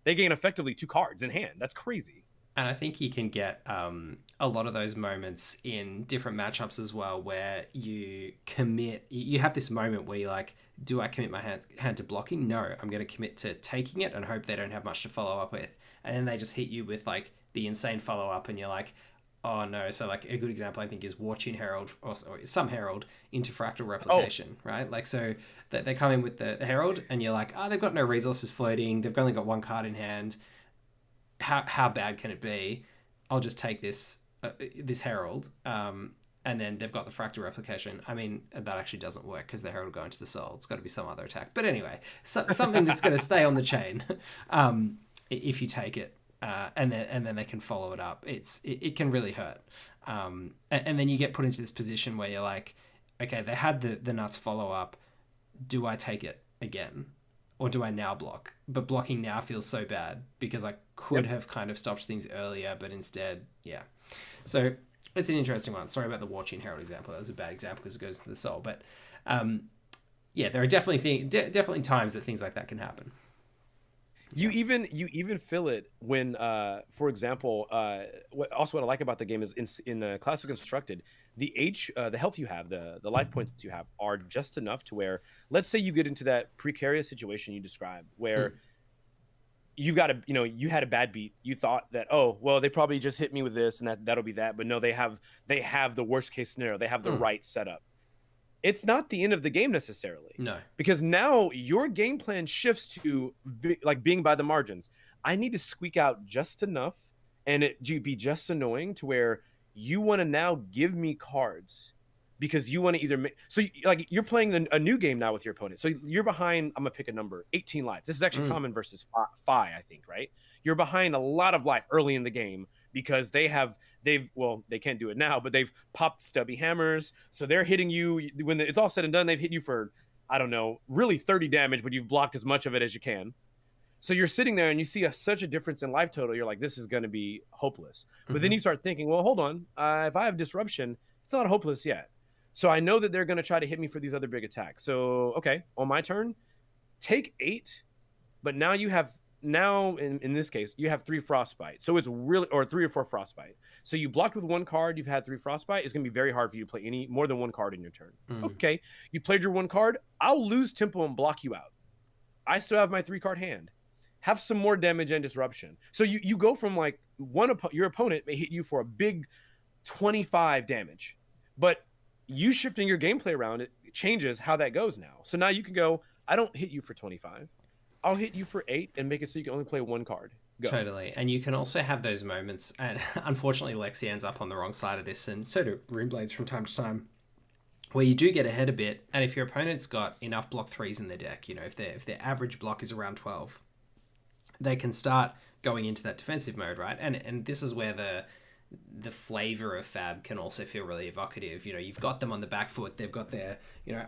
They gain effectively 2 cards in hand. That's crazy. And I think you can get a lot of those moments in different matchups as well, where you commit. You have this moment where you're like, do I commit my hand to blocking? No, I'm going to commit to taking it and hope they don't have much to follow up with. And then they just hit you with like the insane follow up, and you're like, oh no. So like a good example I think is War-Tune Herald, or some Herald into Fractal Replication, right? Like, so they come in with the Herald and you're like, they've got no resources floating. They've only got 1 card in hand. How bad can it be? I'll just take this Herald, and then they've got the Fractal Replication. I mean, that actually doesn't work because the Herald will go into the soul. It's got to be some other attack. But anyway, something that's going to stay on the chain if you take it, and then they can follow it up. It can really hurt, and then you get put into this position where you're like, okay, they had the nuts follow up. Do I take it again? or do I now block? But blocking now feels so bad because I could have kind of stopped things earlier, but instead, yeah. So it's an interesting one. Sorry about the War Chin Herald example. That was a bad example because it goes to the soul. But yeah, there are definitely times that things like that can happen. You even feel it when, for example, what I like about the game is in Classic Constructed, the health you have, the life points you have are just enough to where, let's say you get into that precarious situation you described where you've got you had a bad beat. You thought that, oh, well, they probably just hit me with this and that'll be that. But no, they have the worst case scenario. They have the right setup. It's not the end of the game necessarily. No. Because now your game plan shifts to being by the margins. I need to squeak out just enough and it be just annoying to where you want to now give me cards because you want to either make... So you're playing a new game now with your opponent. So you're behind, I'm going to pick a number, 18 life. This is actually common versus Fi, I think, right? You're behind a lot of life early in the game because they can't do it now, but they've popped stubby hammers. So they're hitting you when it's all said and done. They've hit you for, I don't know, really 30 damage, but you've blocked as much of it as you can. So you're sitting there and you see such a difference in life total. You're like, this is going to be hopeless. But then you start thinking, well, hold on. If I have disruption, it's not hopeless yet. So I know that they're going to try to hit me for these other big attacks. So, okay, on my turn, take 8, but now you have... Now, in this case, you have 3 frostbite. So it's really, or 3 or 4 frostbite. So you blocked with 1 card, you've had 3 frostbite. It's going to be very hard for you to play any more than 1 card in your turn. Okay, you played your 1 card. I'll lose tempo and block you out. I still have my 3-card hand. Have some more damage and disruption. So you go from like your opponent may hit you for a big 25 damage, but you shifting your gameplay around it changes how that goes now. So now you can go, I don't hit you for 25. I'll hit you for 8 and make it so you can only play 1 card. Go. Totally. And you can also have those moments, and unfortunately Lexi ends up on the wrong side of this, and so do Runeblades from time to time, where you do get ahead a bit, and if your opponent's got enough block 3s in their deck, if their average block is around 12, they can start going into that defensive mode, right? And this is where the flavor of Fab can also feel really evocative. You've got them on the back foot, they've got their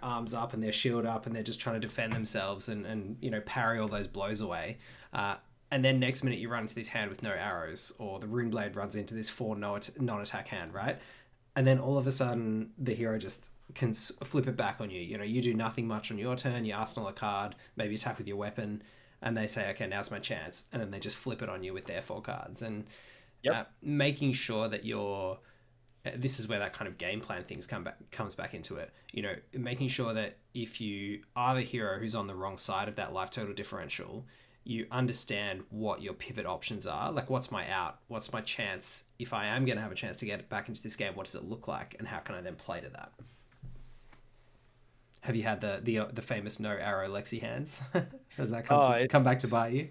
arms up and their shield up, and they're just trying to defend themselves and parry all those blows away, and then next minute you run into this hand with no arrows, or the Runeblade runs into this 4 non-attack hand, right? And then all of a sudden the hero just can flip it back on you. You do nothing much on your turn, you arsenal a card, maybe attack with your weapon, and they say, okay, now's my chance, and then they just flip it on you with their 4 cards. And making sure that this is where that kind of game plan things comes back into it. Making sure that if you are the hero who's on the wrong side of that life total differential, you understand what your pivot options are. Like, what's my out? What's my chance? If I am going to have a chance to get back into this game, what does it look like? And how can I then play to that? Have you had the famous no arrow Lexi hands? Has that come back to bite you?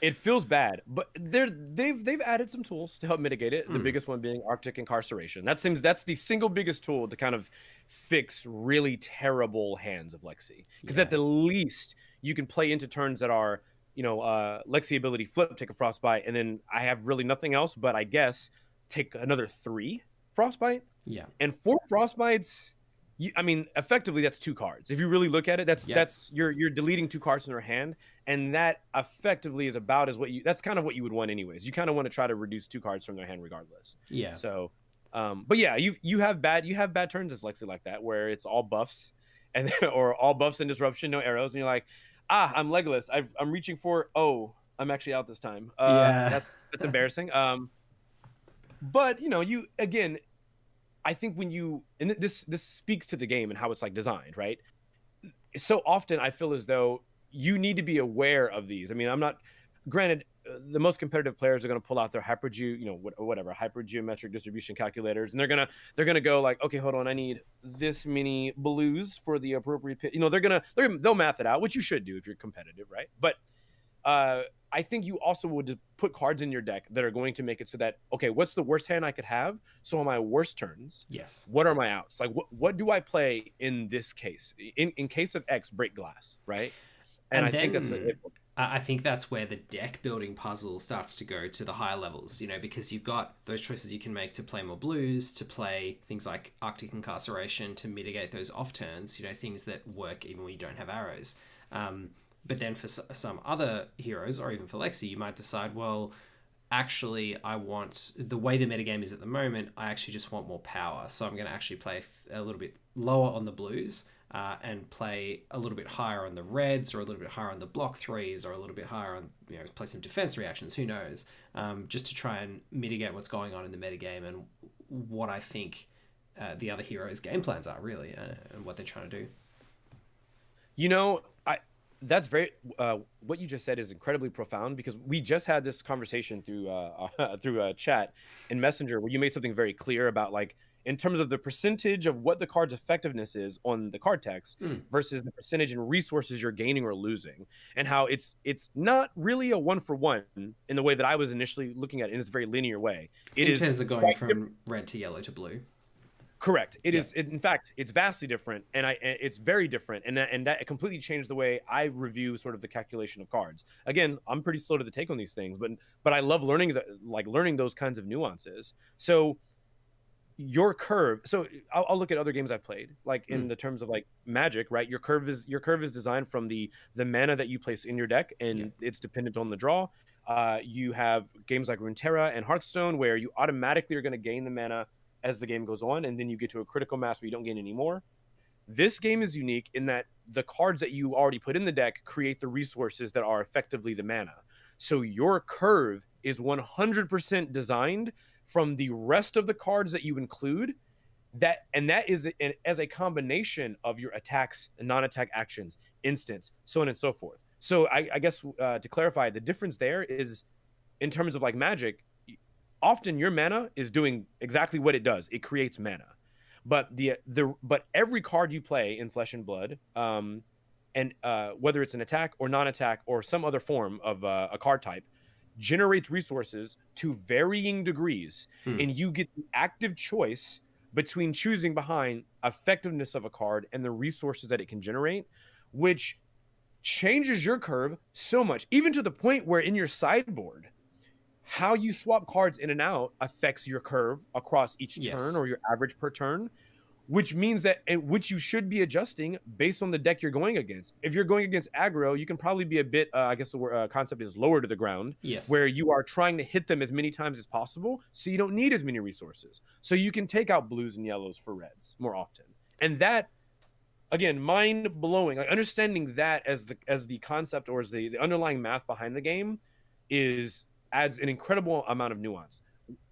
It feels bad, but they've added some tools to help mitigate it. The biggest one being Arctic incarceration. That's the single biggest tool to kind of fix really terrible hands of Lexi. Because at the least you can play into turns that are, Lexi ability flip, take a frostbite, and then I have really nothing else but I guess take another 3 frostbite. Yeah. And 4 frostbites, effectively that's 2 cards. If you really look at it, that's you're deleting 2 cards in their hand, and that effectively is about that's kind of what you would want anyways. You kind of want to try to reduce 2 cards from their hand regardless. Yeah. So, but yeah, you have bad turns as Lexi like that, where it's all buffs and or all buffs and disruption, no arrows, and you're like, I'm Legolas. I'm reaching for. Oh, I'm actually out this time. That's embarrassing. But you again. I think and this speaks to the game and how it's like designed, right? So often I feel as though you need to be aware of these. I'm not, granted, the most competitive players are going to pull out their hypergeometric distribution calculators, and they're gonna go like, okay, hold on, I need this many blues for the appropriate pit. They'll math it out, which you should do if you're competitive, right? But I think you also would put cards in your deck that are going to make it so that, okay, what's the worst hand I could have? So on my worst turns, what are my outs? Like, what do I play in this case? In case of X, break glass, right? And I think that's I think that's where the deck building puzzle starts to go to the higher levels, because you've got those choices you can make to play more blues, to play things like Arctic incarceration, to mitigate those off turns, things that work even when you don't have arrows. But then for some other heroes, or even for Lexi, you might decide, well, actually, I want the way the metagame is at the moment. I actually just want more power, so I'm going to actually play a little bit lower on the blues and play a little bit higher on the reds, or a little bit higher on the block threes, or a little bit higher on play some defense reactions. Who knows? Just to try and mitigate what's going on in the metagame and what I think the other heroes' game plans are really, and what they're trying to do. That's very what you just said is incredibly profound, because we just had this conversation through a chat in Messenger where you made something very clear about, like, in terms of the percentage of what the card's effectiveness is on the card text versus the percentage in resources you're gaining or losing, and how it's not really a 1-for-1 in the way that I was initially looking at it in this very linear way. In terms of going from red to yellow to blue. Correct. In fact, it's vastly different, and it's very different, and that completely changed the way I review sort of the calculation of cards. Again, I'm pretty slow to the take on these things, but I love learning those kinds of nuances. So your curve. So I'll look at other games I've played, like in the terms of like Magic, right? Your curve is designed from the mana that you place in your deck, and it's dependent on the draw. You have games like Runeterra and Hearthstone where you automatically are going to gain the mana as the game goes on, and then you get to a critical mass where you don't gain any more. This game is unique in that the cards that you already put in the deck create the resources that are effectively the mana. So your curve is 100% designed from the rest of the cards that you include, that is as a combination of your attacks and non-attack actions, instants, so on and so forth. So I guess to clarify, the difference there is in terms of like Magic, often your mana is doing exactly what it does. It creates mana. But but every card you play in Flesh and Blood, and whether it's an attack or non-attack or some other form of a card type, generates resources to varying degrees, and you get the active choice between choosing behind effectiveness of a card and the resources that it can generate, which changes your curve so much, even to the point where in your sideboard, how you swap cards in and out affects your curve across each turn, or your average per turn, which means that which you should be adjusting based on the deck you're going against. If you're going against aggro, you can probably be a bit, I guess the concept is lower to the ground, where you are trying to hit them as many times as possible, so you don't need as many resources. So you can take out blues and yellows for reds more often. And that, again, mind blowing. Like, understanding that as the concept, or as the underlying math behind the game adds an incredible amount of nuance.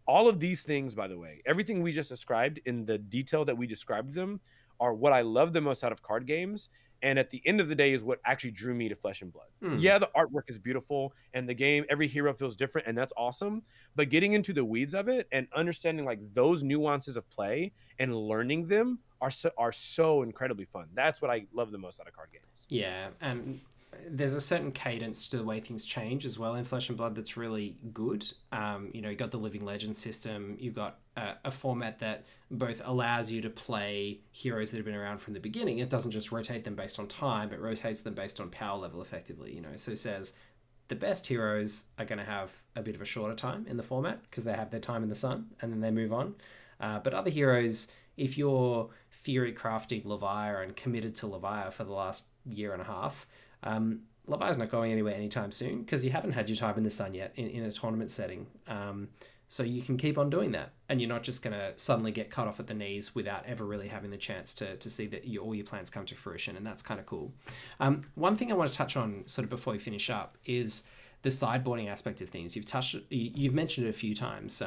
All of these things, by the way, everything we just described in the detail that we described them, are what I love the most out of card games. And at the end of the day is what actually drew me to Flesh and Blood. Yeah, the artwork is beautiful, and the game, every hero feels different, and that's awesome. But getting into the weeds of it and understanding like those nuances of play and learning them are so incredibly fun. That's what I love the most out of card games. Yeah, and there's a certain cadence to the way things change as well in Flesh and Blood that's really good. You got the Living Legend system. You've got a format that both allows you to play heroes that have been around from the beginning. It doesn't just rotate them based on time, but rotates them based on power level effectively. So it says the best heroes are going to have a bit of a shorter time in the format because they have their time in the sun and then they move on. But other heroes, if you're theory crafting Leviah and committed to Leviah for the last year and a half, Leviah's not going anywhere anytime soon because you haven't had your time in the sun yet in a tournament setting. So you can keep on doing that, and you're not just going to suddenly get cut off at the knees without ever really having the chance to see that all your plans come to fruition, and that's kind of cool. One thing I want to touch on sort of before we finish up is the sideboarding aspect of things. You've mentioned it a few times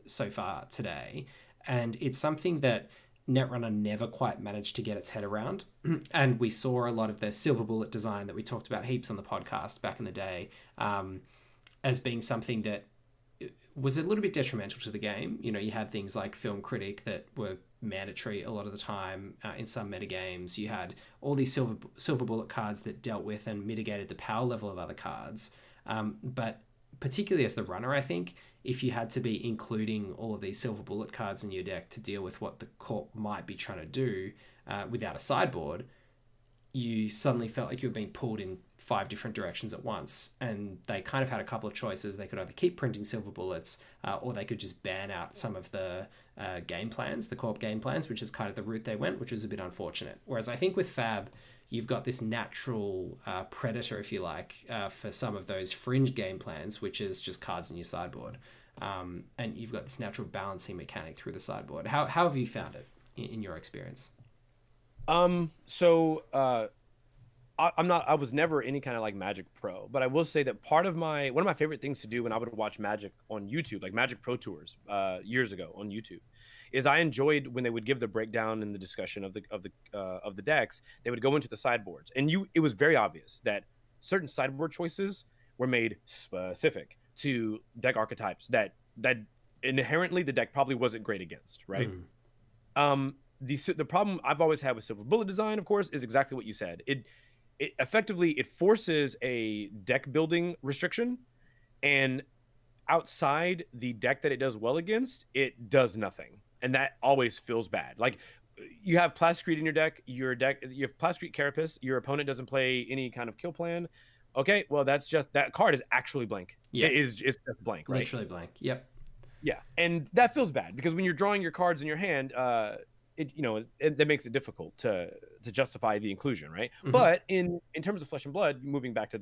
so far today, and it's something that Netrunner never quite managed to get its head around. And we saw a lot of the silver bullet design that we talked about heaps on the podcast back in the day as being something that was a little bit detrimental to the game. You had things like Film Critic that were mandatory a lot of the time in some metagames. You had all these silver bullet cards that dealt with and mitigated the power level of other cards. But particularly as the runner, I think, if you had to be including all of these silver bullet cards in your deck to deal with what the corp might be trying to do without a sideboard, you suddenly felt like you were being pulled in 5 different directions at once. And they kind of had a couple of choices. They could either keep printing silver bullets or they could just ban out some of the game plans, the corp game plans, which is kind of the route they went, which was a bit unfortunate. Whereas I think with Fab, you've got this natural predator, if you like, for some of those fringe game plans, which is just cards in your sideboard. And you've got this natural balancing mechanic through the sideboard. How have you found it in your experience? So I was never any kind of like Magic Pro, but I will say that one of my favorite things to do when I would watch Magic on YouTube, like Magic Pro Tours, years ago on YouTube, is I enjoyed when they would give the breakdown and the discussion of the decks. They would go into the sideboards, and it was very obvious that certain sideboard choices were made specific to deck archetypes that inherently the deck probably wasn't great against, right? The problem I've always had with Silver Bullet design, of course, is exactly what you said. It effectively forces a deck building restriction, and outside the deck that it does well against, it does nothing, and that always feels bad. Like, you have Plascrete in your deck, you have Plascrete Carapace, your opponent doesn't play any kind of kill plan. Okay, well, that's just, that card is actually blank. Yeah, it's just blank, right? Literally blank. Yep. Yeah, and that feels bad because when you're drawing your cards in your hand, that makes it difficult to justify the inclusion, right? But in terms of Flesh and Blood, moving back to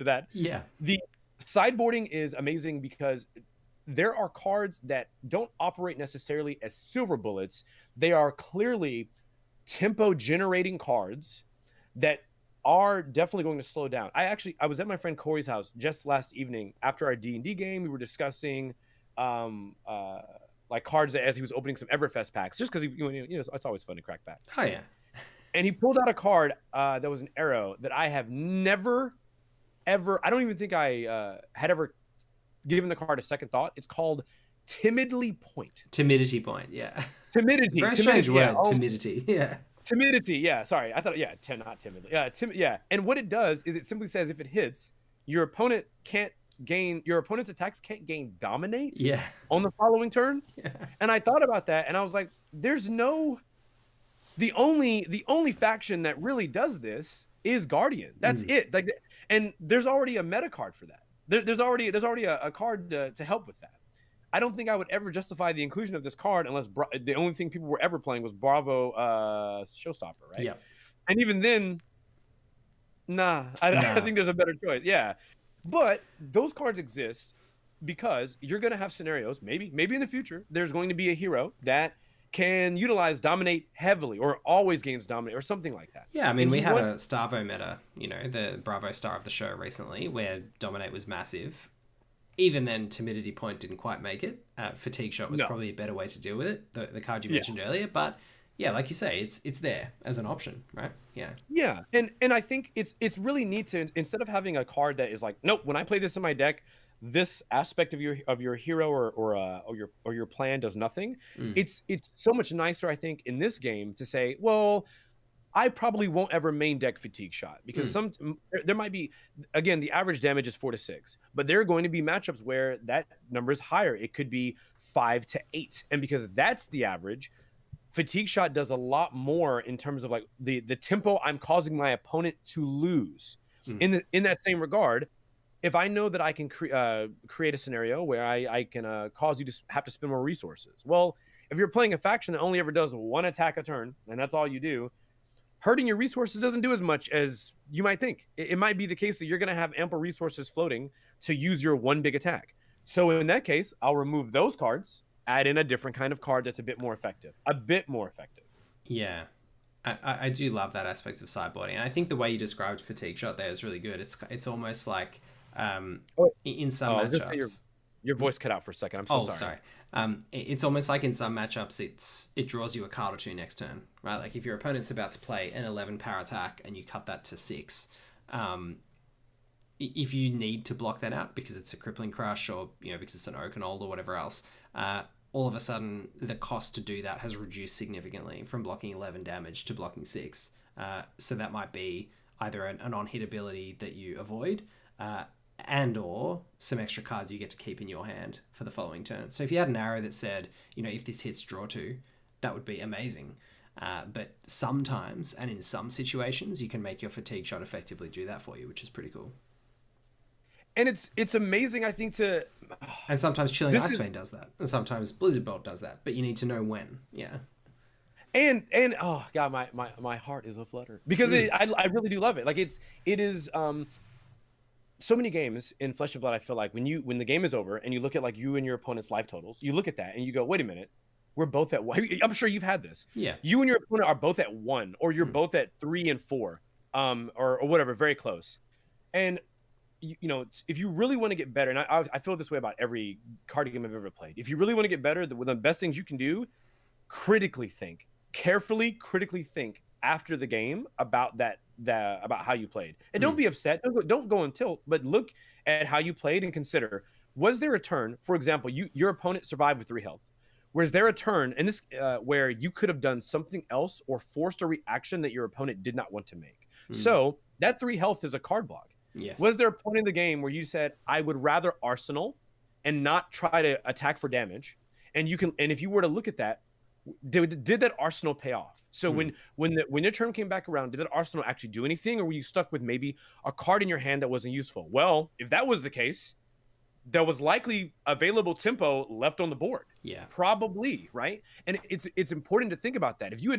that, yeah, the sideboarding is amazing because there are cards that don't operate necessarily as silver bullets. They are clearly tempo generating cards that are definitely going to slow down. I was at my friend Corey's house just last evening after our D&D game. We were discussing like cards as he was opening some Everfest packs, just because it's always fun to crack that. Oh yeah. And he pulled out a card that was an arrow that I have never, ever, I don't even think I had ever given the card a second thought. It's called Timidity Point. Timidity Point, yeah. Timidity. Very strange word, timidity. Yeah. Timidity, yeah. Sorry, I thought, yeah, not timidly. Yeah, yeah. And what it does is it simply says if it hits, your opponent's attacks can't gain dominate on the following turn. Yeah. And I thought about that, and I was like, the only faction that really does this is Guardian. That's it. Like, and there's already a meta card for that. There's already a card to help with that. I don't think I would ever justify the inclusion of this card unless the only thing people were ever playing was Bravo Showstopper, right? Yeah. And even then, I think there's a better choice. Yeah. But those cards exist because you're going to have scenarios, maybe in the future, there's going to be a hero that can utilize Dominate heavily or always gains Dominate or something like that. Yeah, I mean, we had a Starvo meta, the Bravo star of the show recently, where Dominate was massive. Even then, Timidity Point didn't quite make it. Fatigue Shot was probably a better way to deal with it, the card you mentioned earlier. But yeah, like you say, it's there as an option, right? Yeah. Yeah, and I think it's really neat to, instead of having a card that is like, nope, when I play this in my deck, this aspect of your hero or your plan does nothing. It's so much nicer, I think, in this game to say, well, I probably won't ever main deck Fatigue Shot because there might be, again, the average damage is 4 to 6, but there are going to be matchups where that number is higher. It could be 5 to 8, and because that's the average, Fatigue Shot does a lot more in terms of like the tempo I'm causing my opponent to lose. In that same regard, if I know that I can create a scenario where I can cause you to have to spend more resources. Well, if you're playing a faction that only ever does one attack a turn, and that's all you do, hurting your resources doesn't do as much as you might think. It might be the case that you're going to have ample resources floating to use your one big attack. So in that case, I'll remove those cards, add in a different kind of card that's a bit more effective. Yeah. I do love that aspect of sideboarding. And I think the way you described Fatigue Shot there is really good. It's almost like in some matchups... Your voice cut out for a second. I'm so sorry. It's almost like in some matchups, it draws you a card or two next turn, right? Like if your opponent's about to play an 11 power attack and you cut that to 6, if you need to block that out because it's a Crippling Crush or because it's an Oakenold or whatever else, all of a sudden the cost to do that has reduced significantly from blocking 11 damage to blocking 6. So that might be either an on-hit ability that you avoid, and or some extra cards you get to keep in your hand for the following turn. So if you had an arrow that said, if this hits, draw 2, that would be amazing. But sometimes, and in some situations, you can make your Fatigue Shot effectively do that for you, which is pretty cool. And it's amazing, I think, to... And sometimes Chilling Ice Vein does that. And sometimes Blizzard Bolt does that. But you need to know when. Yeah. And oh god, my heart is a flutter because I really do love it. Like it is so many games in Flesh and Blood. I feel like when the game is over and you look at like you and your opponent's life totals, you look at that and you go, wait a minute, we're both at 1. I'm sure you've had this. Yeah. You and your opponent are both at 1, or you're both at 3 and 4, or whatever, very close. And you know, if you really want to get better, and I feel this way about every card game I've ever played. If you really want to get better, one of the best things you can do, carefully critically think after the game about about how you played, and don't be upset. Don't go on tilt, but look at how you played and consider: was there a turn, for example, your opponent survived with 3 health? Was there a turn in this where you could have done something else or forced a reaction that your opponent did not want to make? So that 3 health is a card block. Yes. Was there a point in the game where you said, I would rather arsenal and not try to attack for damage? And if you were to look at that, did that arsenal pay off? So when your turn came back around, did that arsenal actually do anything, or were you stuck with maybe a card in your hand that wasn't useful? Well, if that was the case, there was likely available tempo left on the board. Yeah, probably, right? And it's important to think about that. If you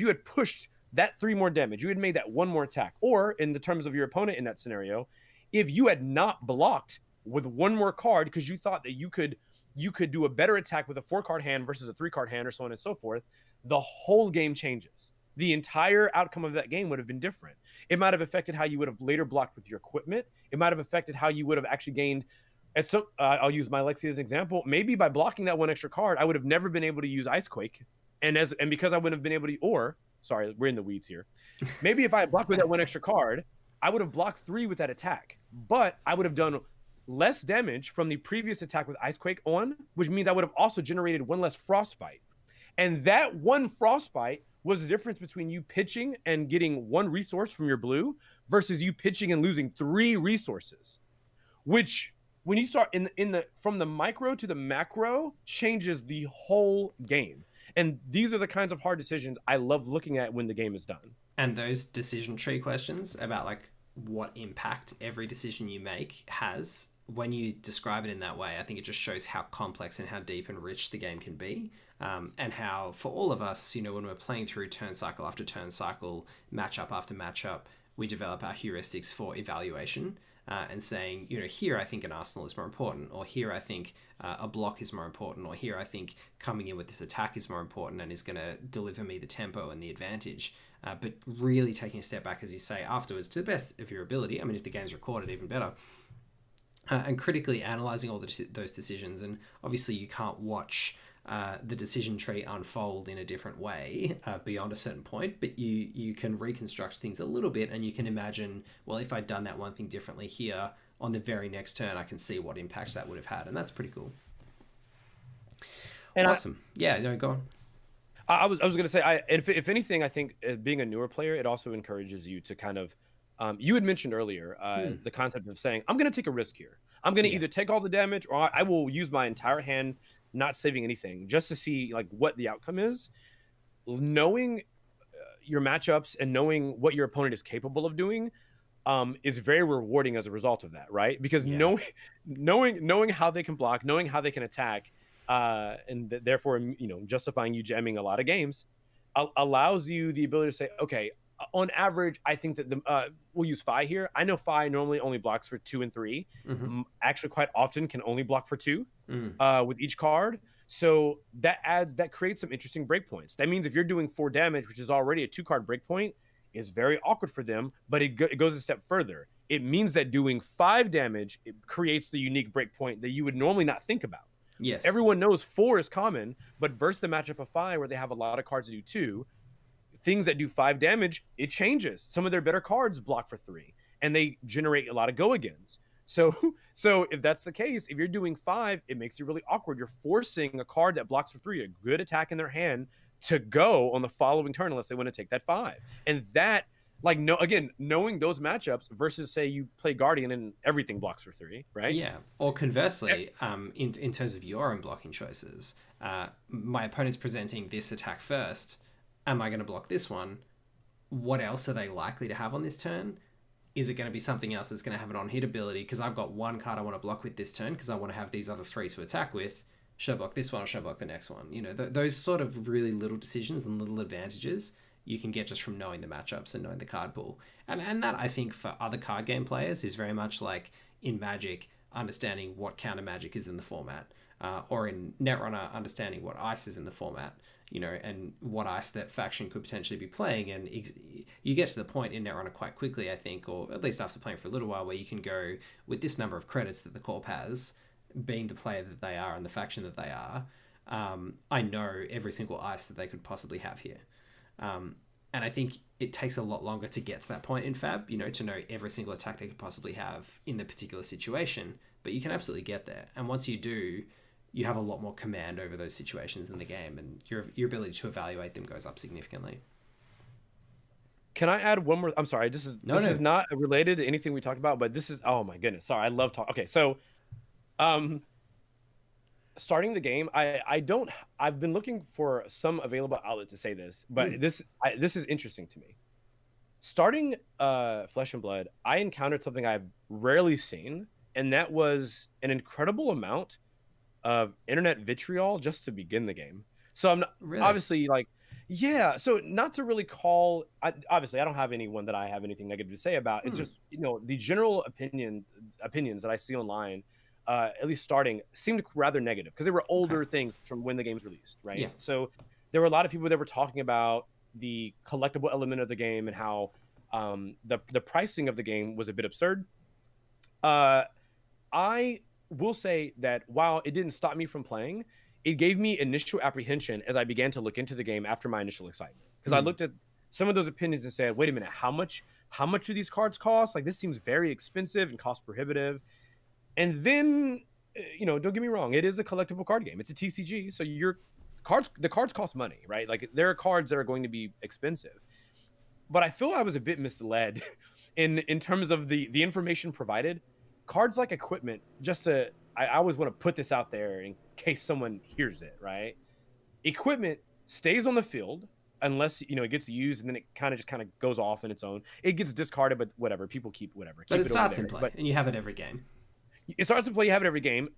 had pushed that 3 more damage, you had made that 1 more attack, or in the terms of your opponent in that scenario, if you had not blocked with 1 more card because you thought that you could do a better attack with a 4-card hand versus a 3-card hand, or so on and so forth, the whole game changes. The entire outcome of that game would have been different. It might have affected how you would have later blocked with your equipment. It might have affected how you would have actually gained. I'll use my Lexi as an example. Maybe by blocking that 1 extra card, I would have never been able to use Icequake, and because I wouldn't have been able to, sorry, we're in the weeds here. Maybe if I had blocked with that 1 extra card, I would have blocked 3 with that attack, but I would have done less damage from the previous attack with Icequake on, which means I would have also generated 1 less Frostbite. And that 1 Frostbite was the difference between you pitching and getting 1 resource from your blue versus you pitching and losing 3 resources, which when you start from the micro to the macro changes the whole game. And these are the kinds of hard decisions I love looking at when the game is done. And those decision tree questions about like what impact every decision you make has, when you describe it in that way, I think it just shows how complex and how deep and rich the game can be. And how for all of us, you know, when we're playing through turn cycle after turn cycle, matchup after matchup, we develop our heuristics for evaluation. And saying, you know, here I think an arsenal is more important, or here I think a block is more important, or here I think coming in with this attack is more important and is going to deliver me the tempo and the advantage. But really taking a step back, as you say, afterwards to the best of your ability. I mean, if the game's recorded, even better. And critically analysing all those decisions. And obviously you can't watch the decision tree unfold in a different way beyond a certain point, but you can reconstruct things a little bit, and you can imagine, well, if I'd done that one thing differently here, on the very next turn I can see what impacts that would have had, and that's pretty cool. And awesome. Go on. I was going to say, if anything, I think being a newer player, it also encourages you to kind of, you had mentioned earlier the concept of saying, I'm going to take a risk here. I'm going to either take all the damage, or I will use my entire hand, not saving anything, just to see like what the outcome is. Knowing your matchups and knowing what your opponent is capable of doing is very rewarding as a result of that, right? Because knowing how they can block, knowing how they can attack, and therefore, you know, justifying you jamming a lot of games, allows you the ability to say, okay, on average, I think that we'll use Fi here. I know Fi normally only blocks for 2 and 3. Actually, quite often can only block for 2 with each card. So that creates some interesting breakpoints. That means if you're doing 4 damage, which is already a 2-card breakpoint, is very awkward for them. But it goes a step further. It means that doing 5 damage, it creates the unique breakpoint that you would normally not think about. Yes. Everyone knows 4 is common, but versus the matchup of 5, where they have a lot of cards to do 2. Things that do 5 damage, it changes. Some of their better cards block for 3, and they generate a lot of go-agains. So if that's the case, if you're doing 5, it makes you really awkward. You're forcing a card that blocks for 3, a good attack in their hand, to go on the following turn unless they want to take that 5. And that, like, knowing those matchups versus, say, you play Guardian and everything blocks for 3, right? Yeah. Or conversely, in terms of your own blocking choices, my opponent's presenting this attack first. Am I going to block this one? What else are they likely to have on this turn? Is it going to be something else that's going to have an on-hit ability? Because I've got 1 card I want to block with this turn because I want to have these other 3 to attack with. should I block this one or should I block the next one? You know, those sort of really little decisions and little advantages you can get just from knowing the matchups and knowing the card pool. And that, I think, for other card game players is very much like in Magic, understanding what counter Magic is in the format, or in Netrunner, understanding what ice is in the format, you know, and what ice that faction could potentially be playing. And you get to the point in Netrunner quite quickly, I think, or at least after playing for a little while, where you can go with this number of credits that the Corp has, being the player that they are and the faction that they are, I know every single ice that they could possibly have here. And I think it takes a lot longer to get to that point in Fab, you know, to know every single attack they could possibly have in the particular situation. But you can absolutely get there. And once you do, you have a lot more command over those situations in the game, and your ability to evaluate them goes up significantly. Can I add one more? I'm sorry, this is not related to anything we talked about, but this is, oh my goodness, sorry, I love talking. Okay, so starting the game, I've been looking for some available outlet to say this, but this is interesting to me. Starting Flesh and Blood, I encountered something I've rarely seen, and that was an incredible amount of internet vitriol just to begin the game. So I'm not, obviously, like, yeah, so not to really call, obviously I don't have anyone that I have anything negative to say about. It's just, you know, the general opinions that I see online, at least starting, seemed rather negative because they were older things from when the game's released, right? Yeah. So there were a lot of people that were talking about the collectible element of the game and how the pricing of the game was a bit absurd. I will say that while it didn't stop me from playing, it gave me initial apprehension as I began to look into the game after my initial excitement. Because I looked at some of those opinions and said, wait a minute, how much do these cards cost? Like, this seems very expensive and cost prohibitive. And then, you know, don't get me wrong, it is a collectible card game. It's a TCG, so the cards cost money, right? Like, there are cards that are going to be expensive. But I feel I was a bit misled in terms of the information provided. Cards like equipment, I always want to put this out there in case someone hears it, right? Equipment stays on the field unless, you know, it gets used, and then it kind of goes off in its own. It gets discarded, but whatever, people keep whatever. But it starts in play, and you have it every game. It starts in play, you have it every game.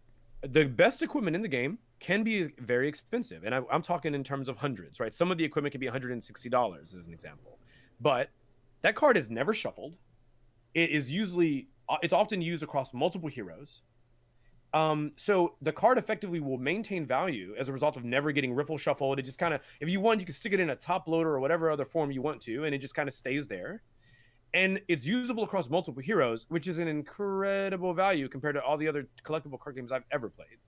The best equipment in the game can be very expensive, and I'm talking in terms of hundreds, right? Some of the equipment can be $160 as an example, but that card is never shuffled. It's often used across multiple heroes. So the card effectively will maintain value as a result of never getting riffle shuffled. It just kind of, if you want, you can stick it in a top loader or whatever other form you want to, and it just kind of stays there. And it's usable across multiple heroes, which is an incredible value compared to all the other collectible card games I've ever played.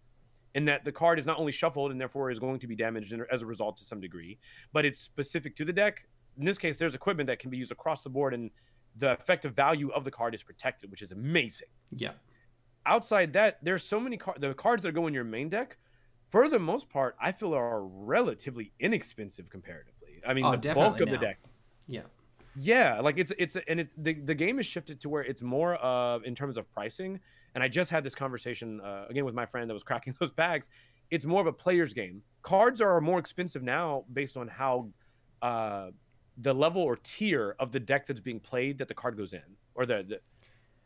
In that the card is not only shuffled and therefore is going to be damaged as a result to some degree, but it's specific to the deck. In this case, there's equipment that can be used across the board, and the effective value of the card is protected, which is amazing. Yeah. Outside that, there's so many the cards that go in your main deck, for the most part, I feel are relatively inexpensive comparatively. I mean, the bulk of the deck. Yeah, like the game is shifted to where it's more of, in terms of pricing. And I just had this conversation again with my friend that was cracking those bags. It's more of a player's game. Cards are more expensive now based on how the level or tier of the deck that's being played that the card goes in, or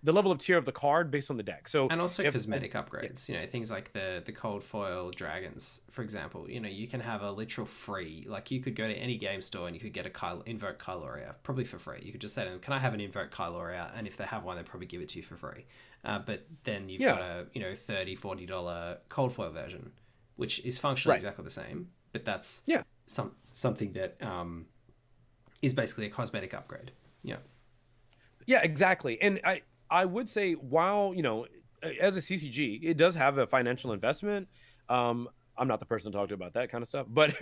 the level of tier of the card based on the deck. So, and also cosmetic upgrades, you know, things like the cold foil dragons, for example. You know, you can have a literal free, like, you could go to any game store and you could get a invoke Kyloria probably for free. You could just say to them, can I have an invoke Kyloria? And if they have one, they'll probably give it to you for free. But then you've got a, you know, $30, $40 cold foil version, which is functionally exactly the same, but that's something that is basically a cosmetic upgrade. Yeah, exactly. And I would say, while, you know, as a CCG, it does have a financial investment. I'm not the person to talk to about that kind of stuff, but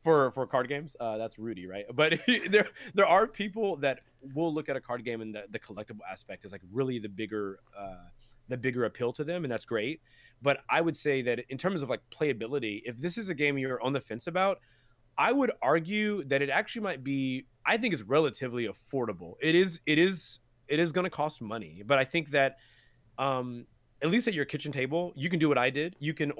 for card games, that's Rudy, right? But there are people that will look at a card game and the collectible aspect is like really the bigger appeal to them, and that's great. But I would say that in terms of like playability, if this is a game you're on the fence about, I would argue that it actually might be, I think, is relatively affordable. It is going to cost money, but I think that at least at your kitchen table, you can do what I did. You can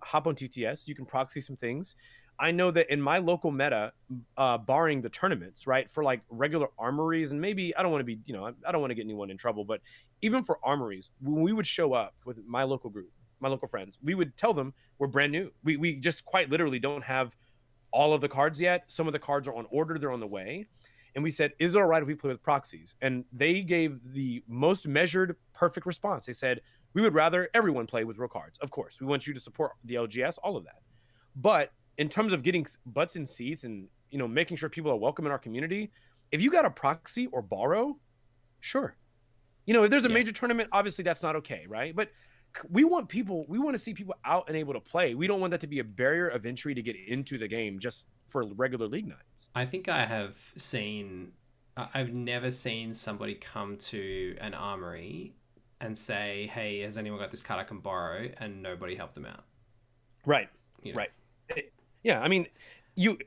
hop on TTS, you can proxy some things. I know that in my local meta, barring the tournaments, right, for like regular armories, and maybe I don't want to get anyone in trouble, but even for armories, when we would show up with my local group, my local friends, we would tell them we're brand new. We just quite literally don't have all of the cards yet. Some of the cards are on order, they're on the way. And we said, is it all right if we play with proxies? And they gave the most measured, perfect response. They said, we would rather everyone play with real cards. Of course, we want you to support the LGS, all of that. But in terms of getting butts in seats and, you know, making sure people are welcome in our community, if you got a proxy or borrow, sure. You know, if there's a major tournament, obviously that's not okay, right? But we want to see people out and able to play. We don't want that to be a barrier of entry to get into the game just for regular league nights. I think I've never seen somebody come to an armory and say, hey, has anyone got this card I can borrow? And nobody helped them out. Right. You know? Right. Yeah. I mean,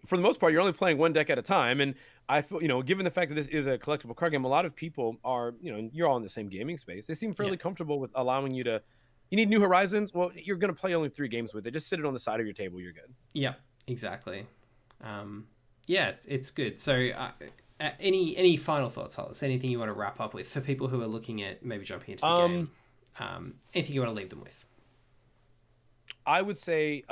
for the most part, you're only playing one deck at a time. And I feel, you know, given the fact that this is a collectible card game, a lot of people are, you know, you're all in the same gaming space. They seem fairly comfortable with allowing you to, you need New Horizons. Well, you're going to play only 3 games with it. Just sit it on the side of your table. You're good. Yeah, exactly. It's good. So any final thoughts, Hollis? Anything you want to wrap up with for people who are looking at maybe jumping into the game? Anything you want to leave them with? I would say,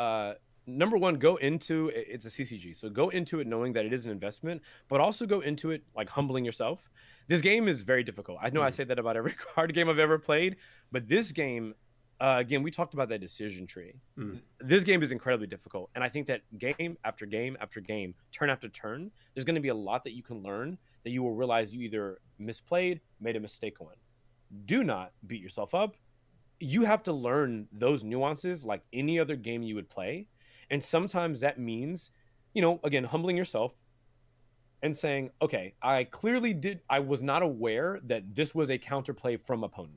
number one, go into it's a CCG. So go into it knowing that it is an investment, but also go into it like humbling yourself. This game is very difficult. I know I say that about every card game I've ever played, but this game, again, we talked about that decision tree. This game is incredibly difficult. And I think that game after game after game, turn after turn, there's going to be a lot that you can learn that you will realize you either misplayed, made a mistake on. Do not beat yourself up. You have to learn those nuances like any other game you would play. And sometimes that means, you know, again, humbling yourself and saying, okay, I was not aware that this was a counterplay from opponent.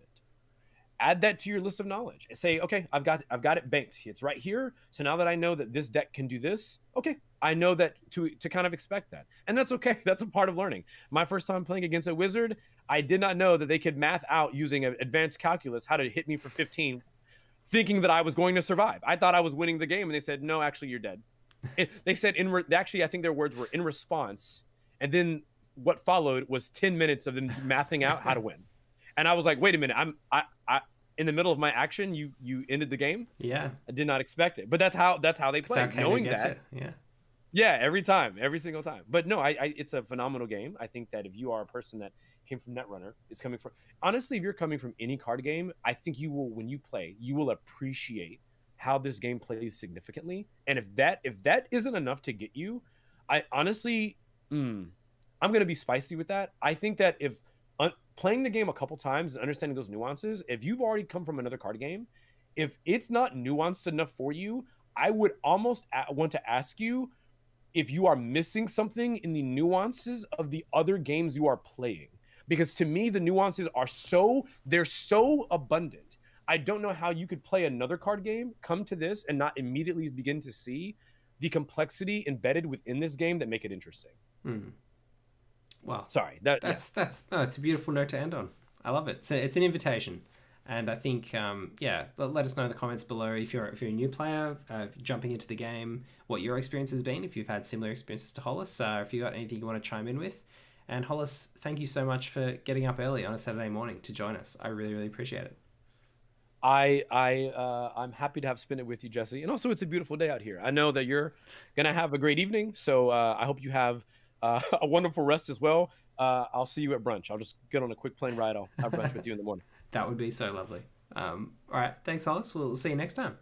Add that to your list of knowledge and say, okay, I've got it banked. It's right here. So now that I know that this deck can do this, okay, I know that to kind of expect that. And that's okay. That's a part of learning. My first time playing against a wizard, I did not know that they could math out using an advanced calculus how to hit me for 15, thinking that I was going to survive. I thought I was winning the game, and they said, no, actually, you're dead. They said, actually, I think their words were in response. And then what followed was 10 minutes of them mathing out how to win. And I was like, wait a minute, I in the middle of my action, you ended the game. Yeah, I did not expect it, but that's how they play. Knowing that, yeah, every single time. But no, it's a phenomenal game. I think that if you are a person that came from Netrunner, honestly, if you're coming from any card game, I think you will, when you play, you will appreciate how this game plays significantly. And if that isn't enough to get you, I honestly, I'm gonna be spicy with that. I think that if playing the game a couple times and understanding those nuances, if you've already come from another card game, if it's not nuanced enough for you, I would almost want to ask you if you are missing something in the nuances of the other games you are playing. Because to me, the nuances are they're so abundant. I don't know how you could play another card game, come to this, and not immediately begin to see the complexity embedded within this game that make it interesting. Wow. Sorry. It's a beautiful note to end on. I love it. It's an invitation. And I think, let us know in the comments below if you're a new player, jumping into the game, what your experience has been, if you've had similar experiences to Hollis, if you got anything you want to chime in with. And Hollis, thank you so much for getting up early on a Saturday morning to join us. I really, really appreciate it. I'm happy to have spent it with you, Jesse. And also, it's a beautiful day out here. I know that you're going to have a great evening, so I hope you have a wonderful rest as well. I'll see you at brunch. I'll just get on a quick plane ride. I'll have brunch with you in the morning. That would be so lovely. All right. Thanks, Hollis. We'll see you next time.